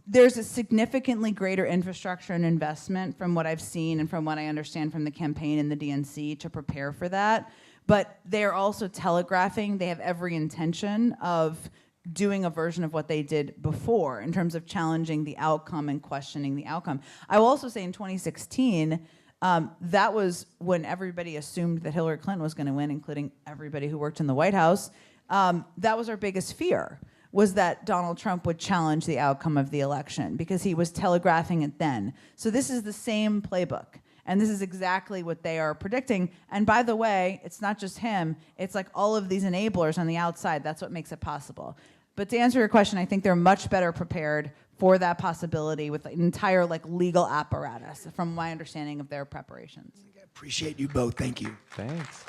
there's a significantly greater infrastructure and investment from what I've seen and from what I understand from the campaign and the DNC to prepare for that. But they are also telegraphing. They have every intention of doing a version of what they did before in terms of challenging the outcome and questioning the outcome. I will also say in 2016, that was when everybody assumed that Hillary Clinton was going to win, including everybody who worked in the White House. That was our biggest fear, was that Donald Trump would challenge the outcome of the election because he was telegraphing it then. So this is the same playbook. And this is exactly what they are predicting. And by the way, it's not just him. It's like all of these enablers on the outside. That's what makes it possible. But to answer your question, I think they're much better prepared for that possibility with an entire like legal apparatus, from my understanding of their preparations. I appreciate you both. Thank you. Thanks.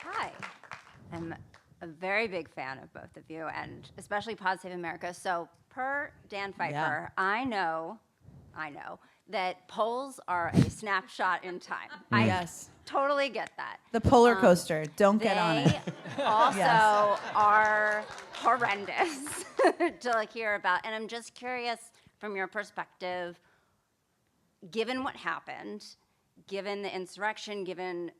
Hi. I'm a very big fan of both of you, and especially Pod Save America. So per Dan Pfeiffer, Yeah. I know that polls are a snapshot in time. I Yes. totally get that. The polar coaster. Don't get on it. They also Yes. are horrendous to like hear about. And I'm just curious from your perspective, given what happened, given the insurrection, given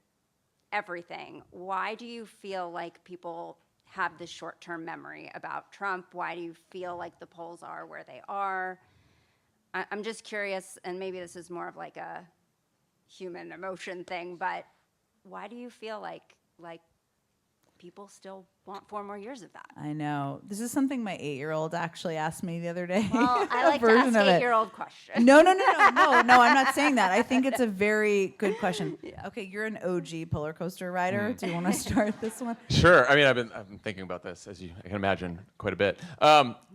everything, why do you feel like people have this short-term memory about Trump? Why do you feel like the polls are where they are? I'm just curious, and maybe this is more of like a human emotion thing, but why do you feel like people still want 4 more years of that? I know. This is something my 8-year-old actually asked me the other day. Well, I A like to version ask of it. 8-year-old questions. No, I'm not saying that. I think it's a very good question. Okay, you're an OG polar coaster rider. Do you want to start this one? Sure. I mean, I've been thinking about this, as you can imagine, quite a bit.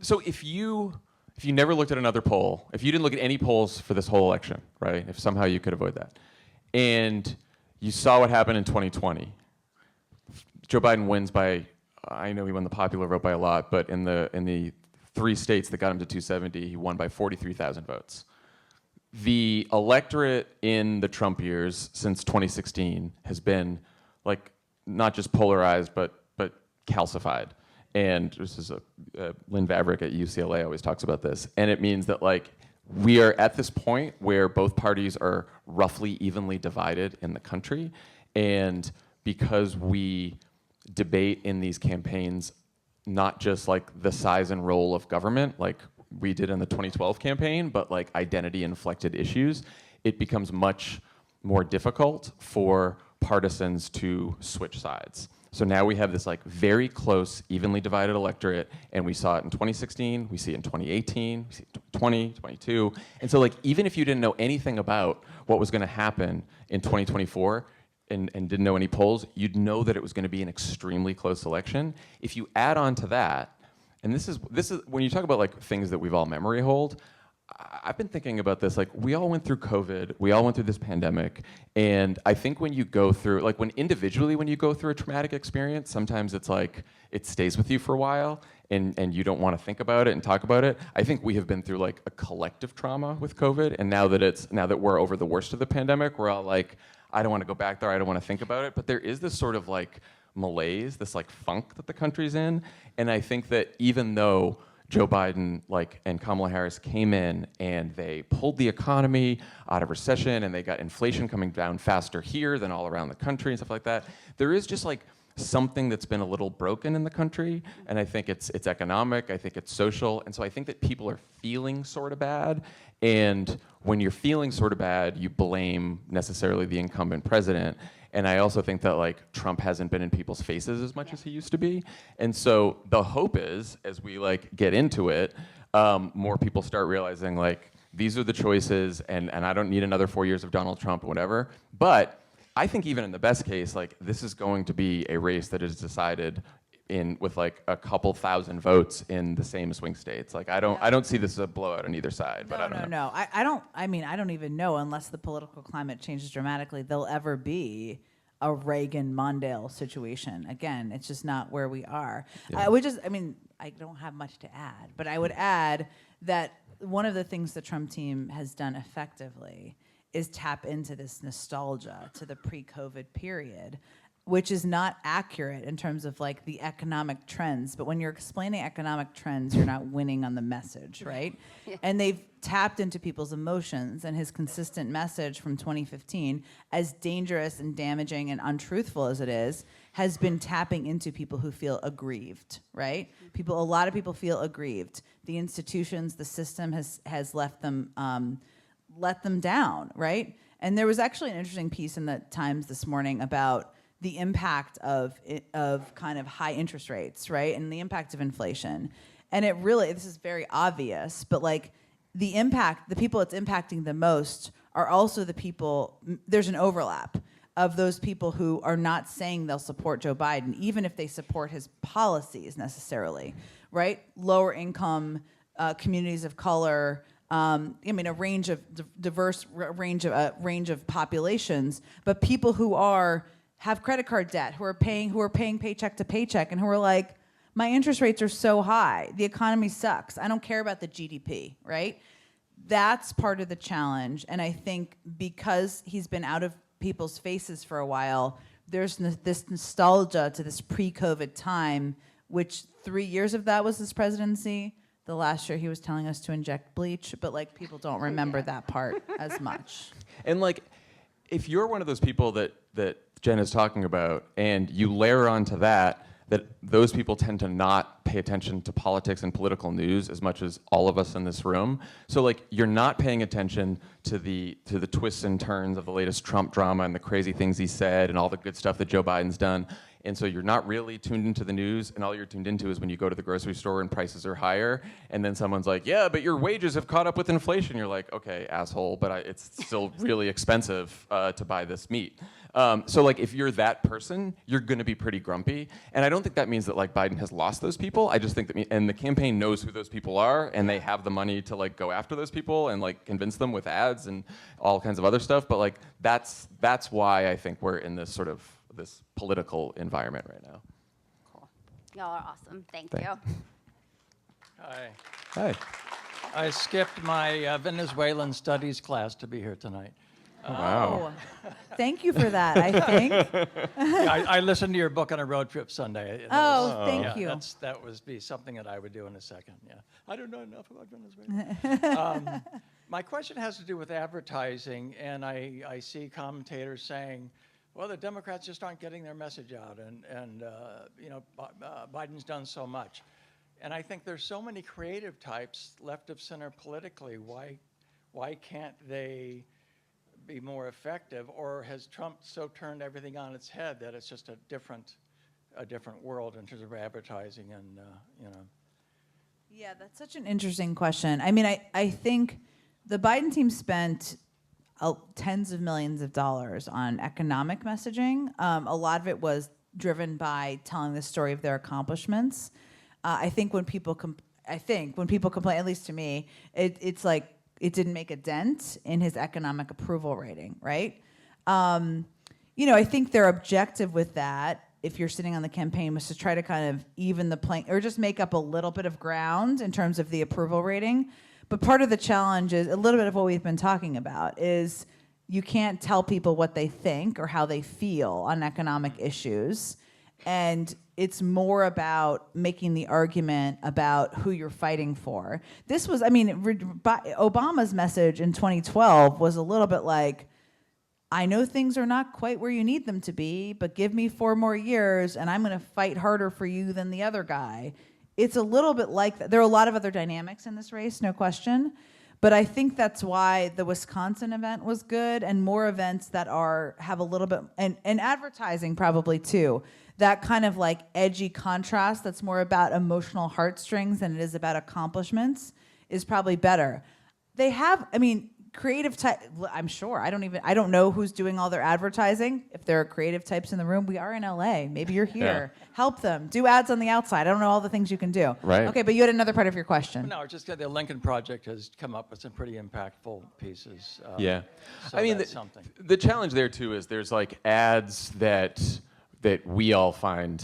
So if you never looked at another poll, if you didn't look at any polls for this whole election, right? If somehow you could avoid that, and you saw what happened in 2020, Joe Biden wins by, I know he won the popular vote by a lot, but in the 3 states that got him to 270, he won by 43,000 votes. The electorate in the Trump years since 2016 has been like not just polarized, but calcified. And this is Lynn Vavreck at UCLA always talks about this. And it means that like we are at this point where both parties are roughly evenly divided in the country. And because we debate in these campaigns not just like the size and role of government like we did in the 2012 campaign, but like identity inflected issues, it becomes much more difficult for partisans to switch sides. So now we have this like very close, evenly divided electorate, and we saw it in 2016, we see it in 2018, we see it in 2020, 22. And so like even if you didn't know anything about what was going to happen in 2024 and didn't know any polls, you'd know that it was going to be an extremely close election. If you add on to that, and this is when you talk about like things that we've all memory hold, I've been thinking about this. Like, we all went through COVID. We all went through this pandemic. And I think when you go through, like, when you go through a traumatic experience, sometimes it's like, it stays with you for a while and you don't want to think about it and talk about it. I think we have been through like a collective trauma with COVID. And now that we're over the worst of the pandemic, we're all like, I don't want to go back there. I don't want to think about it. But there is this sort of like malaise, this like funk that the country's in. And I think that even though Joe Biden and Kamala Harris came in and they pulled the economy out of recession and they got inflation coming down faster here than all around the country and stuff like that, there is just like something that's been a little broken in the country. And I think it's economic, I think it's social. And so I think that people are feeling sort of bad. And when you're feeling sort of bad, you blame necessarily the incumbent president. And I also think that like Trump hasn't been in people's faces as much as he used to be. And so the hope is, as we like get into it, more people start realizing like these are the choices, and I don't need another 4 years of Donald Trump or whatever. But I think even in the best case, like this is going to be a race that is decided with like a couple thousand votes in the same swing states. Like I don't see this as a blowout on either side. But I don't know. I don't even know, unless the political climate changes dramatically, there'll ever be a Reagan-Mondale situation. Again, it's just not where we are. Yeah. I don't have much to add, but I would add that one of the things the Trump team has done effectively is tap into this nostalgia to the pre-COVID period, which is not accurate in terms of like the economic trends. But when you're explaining economic trends, you're not winning on the message, right? Yeah. And they've tapped into people's emotions, and his consistent message from 2015, as dangerous and damaging and untruthful as it is, has been tapping into people who feel aggrieved, right? A lot of people feel aggrieved. The institutions, the system has let them down, right? And there was actually an interesting piece in the Times this morning about the impact of kind of high interest rates, right? And the impact of inflation. And it really, this is very obvious, but like the people it's impacting the most are also the people, there's an overlap of those people who are not saying they'll support Joe Biden, even if they support his policies necessarily, right? Lower income, communities of color, a range of diverse range of populations, but people who have credit card debt, who are paying paycheck to paycheck, and who are like, my interest rates are so high, the economy sucks, I don't care about the GDP, right? That's part of the challenge, and I think because he's been out of people's faces for a while, there's this nostalgia to this pre-COVID time, which 3 years of that was his presidency. The last year he was telling us to inject bleach, but like people don't remember that part as much. And like, if you're one of those people that Jen is talking about, and you layer onto that those people tend to not pay attention to politics and political news as much as all of us in this room. So like, you're not paying attention to the twists and turns of the latest Trump drama and the crazy things he said and all the good stuff that Joe Biden's done. And so you're not really tuned into the news, and all you're tuned into is when you go to the grocery store and prices are higher, and then someone's like, yeah, but your wages have caught up with inflation. You're like, okay, asshole, but it's still really expensive to buy this meat. So like, if you're that person, you're gonna be pretty grumpy. And I don't think that means that like Biden has lost those people. I just think that, and the campaign knows who those people are, and they have the money to like go after those people and like convince them with ads and all kinds of other stuff. But like, that's why I think we're in this sort of this political environment right now. Cool. Y'all are awesome. Thank Thank you. Hi. Hi. I skipped my Venezuelan studies class to be here tonight. Wow. Thank you for that, I think. I listened to your book on a road trip Sunday. Thank you. That would be something that I would do in a second. Yeah, I don't know enough about Venezuela. My question has to do with advertising, and I see commentators saying, well, the Democrats just aren't getting their message out, and Biden's done so much. And I think there's so many creative types left of center politically. Why can't they be more effective? Or has Trump so turned everything on its head that it's just a different world in terms of advertising and Yeah, that's such an interesting question. I mean, I think the Biden team spent tens of millions of dollars on economic messaging. A lot of it was driven by telling the story of their accomplishments. I think when people complain, at least to me, it's like it didn't make a dent in his economic approval rating, right? I think their objective with that, if you're sitting on the campaign, was to try to kind of even the playing, or just make up a little bit of ground in terms of the approval rating. But part of the challenge is a little bit of what we've been talking about is you can't tell people what they think or how they feel on economic issues. And it's more about making the argument about who you're fighting for. This was, Obama's message in 2012 was a little bit like, I know things are not quite where you need them to be, but give me 4 more years and I'm going to fight harder for you than the other guy. It's a little bit like that. There are a lot of other dynamics in this race, no question. But I think that's why the Wisconsin event was good, and more events that have a little bit, and advertising probably too, that kind of like edgy contrast that's more about emotional heartstrings than it is about accomplishments is probably better. They have, creative type, I'm sure. I don't know who's doing all their advertising. If there are creative types in the room, we are in LA. Maybe you're here. Yeah. Help them. Do ads on the outside. I don't know all the things you can do. Right. Okay, but you had another part of your question. No, just the Lincoln Project has come up with some pretty impactful pieces. Yeah. So that's something. The challenge there too is there's like ads that we all find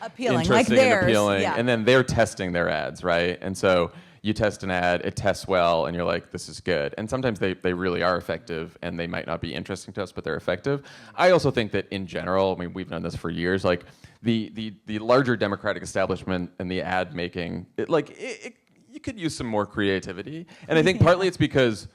Appealing, like interesting theirs. and appealing, Yeah. and then they're testing their ads, right? And so you test an ad, it tests well, and you're like, this is good. And sometimes they really are effective, and they might not be interesting to us, but they're effective. I also think that in general, we've done this for years, like the larger Democratic establishment and the ad making, you could use some more creativity. And I think partly it's because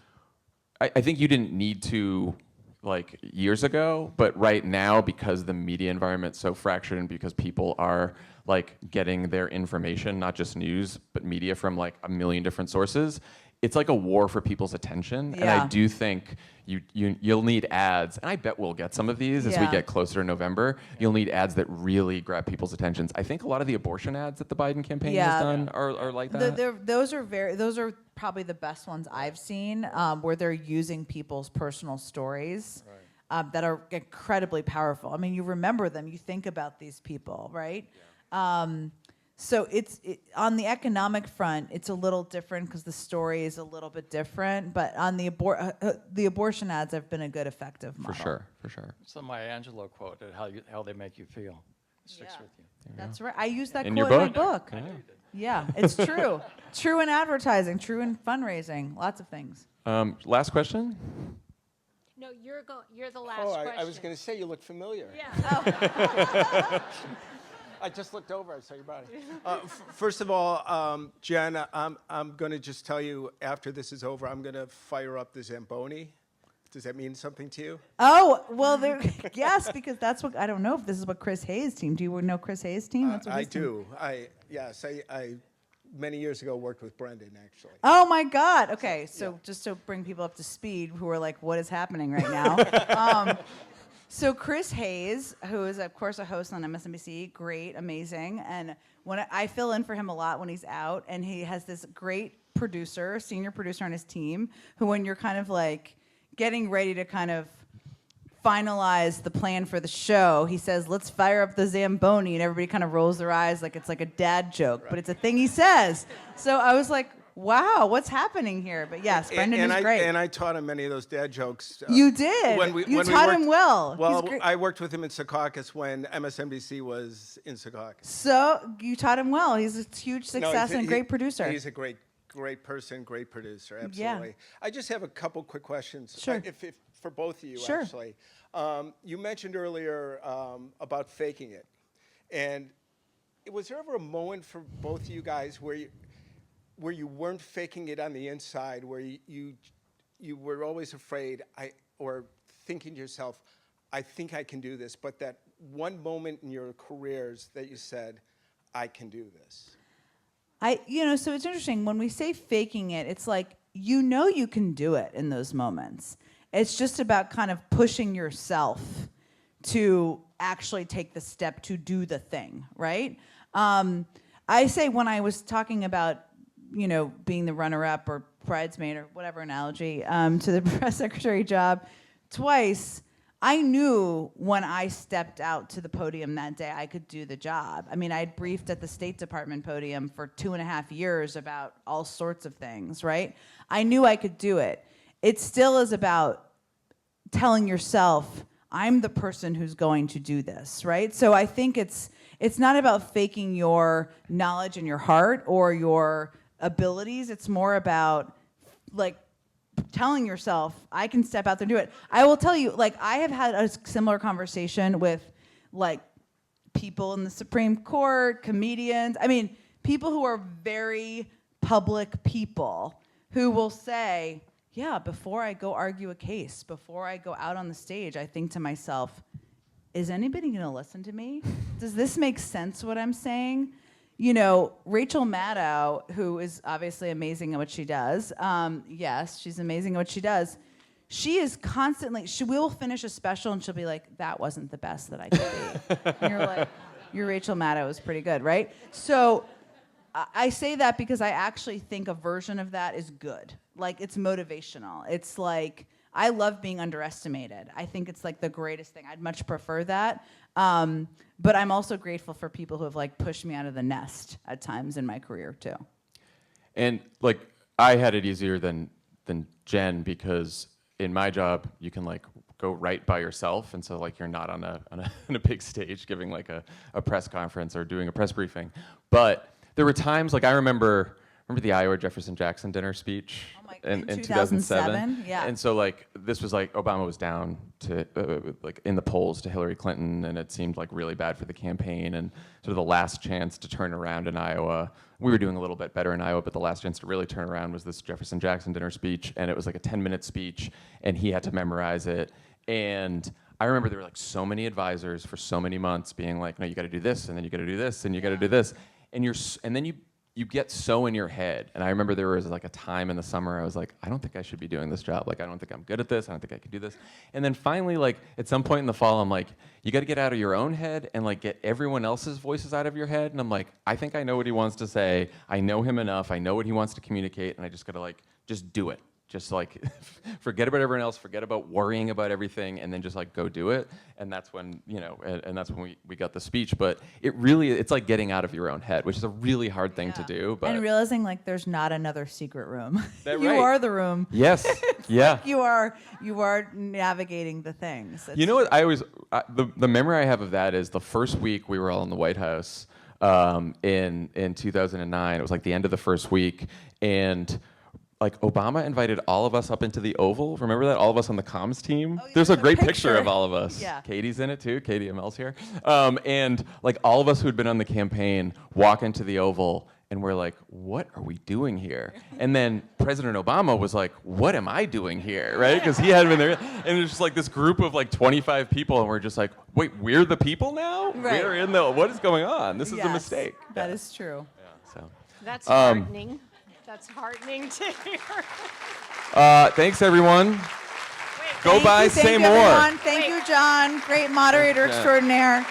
I think you didn't need to like years ago, but right now, because the media environment's so fractured and because people are like getting their information, not just news, but media from like a million different sources, it's like a war for people's attention. Yeah. And I do think you'll need ads, and I bet we'll get some of these as we Yeah. get closer to November. You'll need ads that really grab people's attentions. I think a lot of the abortion ads that the Biden campaign has done are like that. Those are probably the best ones I've seen, where they're using people's personal stories that are incredibly powerful. I mean, you remember them, you think about these people, right? So on the economic front, it's a little different because the story is a little bit different. But on the abortion ads have been a good, effective model. For sure. It's the Maya Angelou quote, how they make you feel. It sticks with you. That's right. I use that In quote your in my book. book? Yeah, it's true. True in advertising, true in fundraising, lots of things. Last question? No, you're the last question. I was going to say you look familiar. Yeah. I just looked over. I saw your body. First of all, Jen, I'm going to just tell you after this is over, I'm going to fire up the Zamboni. Does that mean something to you? Oh, well, yes, because that's what, I don't know if this is what Chris Hayes' team, do you know Chris Hayes' team? That's what I his team- do. I many years ago worked with Brendan, actually. Oh my God. Okay, so just to bring people up to speed who are like, what is happening right now? So Chris Hayes, who is of course a host on MSNBC, great, amazing, and when I fill in for him a lot when he's out, and he has this great producer, senior producer on his team, who when you're kind of like getting ready to kind of finalize the plan for the show, he says, let's fire up the Zamboni, and everybody kind of rolls their eyes like it's like a dad joke, but it's a thing he says. So I was like, wow, what's happening here? But yes, Brendan is great. And I taught him many of those dad jokes. You did. You taught him well. Well, He's great. I worked with him in Secaucus when MSNBC was in Secaucus. So you taught him well. He's a huge success and a great producer. He's a great person, great producer, absolutely. I just have a couple quick questions. Sure. If for both of you, Sure. actually. You mentioned earlier about faking it. And was there ever a moment for both of you guys where you weren't faking it on the inside, where you were always afraid or thinking to yourself, I think I can do this, but that one moment in your careers that you said, I can do this? So it's interesting. When we say faking it, it's like, you can do it in those moments. It's just about kind of pushing yourself to actually take the step to do the thing, right? I say when I was talking about, being the runner-up or bridesmaid or whatever analogy to the press secretary job twice, I knew when I stepped out to the podium that day I could do the job. I mean, I had briefed at the State Department podium for 2.5 years about all sorts of things, right? I knew I could do it. It still is about telling yourself, I'm the person who's going to do this, right? So I think it's not about faking your knowledge and your heart or your abilities. It's more about like telling yourself, I can step out there and do it. I will tell you, like, I have had a similar conversation with like people in the Supreme Court, comedians. I mean, people who are very public people who will say, yeah, before I go argue a case, before I go out on the stage, I think to myself, is anybody going to listen to me? Does this make sense what I'm saying? You know, Rachel Maddow, who is obviously amazing at what she does. Yes, she's amazing at what she does. She is constantly, she will finish a special and she'll be like, that wasn't the best that I could be. And you're like, your Rachel Maddow is pretty good, right? So I say that because I actually think a version of that is good. Like, it's motivational. It's like, I love being underestimated. I think it's like the greatest thing. I'd much prefer that. But I'm also grateful for people who have like pushed me out of the nest at times in my career too. And like, I had it easier than Jen, because in my job you can like go right by yourself, and so like you're not on a big stage giving like a press conference or doing a press briefing. But there were times, like I remember the Iowa Jefferson-Jackson dinner speech in 2007? Yeah. And so like this was like Obama was down to like in the polls to Hillary Clinton, and it seemed like really bad for the campaign, and sort of the last chance to turn around in Iowa. We were doing a little bit better in Iowa, but the last chance to really turn around was this Jefferson-Jackson dinner speech, and it was like a 10-minute speech, and he had to memorize it. And I remember there were like so many advisors for so many months being like, no, you got to do this, and then you got to do this, and you got to do this, and then you get so in your head. And I remember there was like a time in the summer I was like, I don't think I should be doing this job. Like, I don't think I'm good at this. I don't think I can do this. And then finally, like at some point in the fall, I'm like, you got to get out of your own head and like get everyone else's voices out of your head. And I'm like, I think I know what he wants to say. I know him enough. I know what he wants to communicate. And I just got to like, just do it. Just like forget about everyone else, forget about worrying about everything, and then just like go do it. And that's when, you know, and that's when we got the speech. But it's like getting out of your own head, which is a really hard thing to do. But and realizing like there's not another secret room. You right. are the room. Yes. Yeah. Like you are navigating the things. You know what I always the memory I have of that is the first week we were all in the White House in 2009. It was like the end of the first week, and like Obama invited all of us up into the Oval. Remember that? All of us on the comms team. There's a great picture of all of us. Yeah. Katie's in it too. Katie ML's here. And like all of us who'd been on the campaign walk into the Oval, and we're like, what are we doing here? And then President Obama was like, what am I doing here, right? Because he hadn't been there. And it was just like this group of like 25 people, and we're just like, wait, we're the people now? Right. We're in what is going on? This is a mistake. That is true. Yeah, so. That's heartening. That's heartening to hear. Thanks, everyone. Go by, say more. Thank you, John. Great moderator extraordinaire.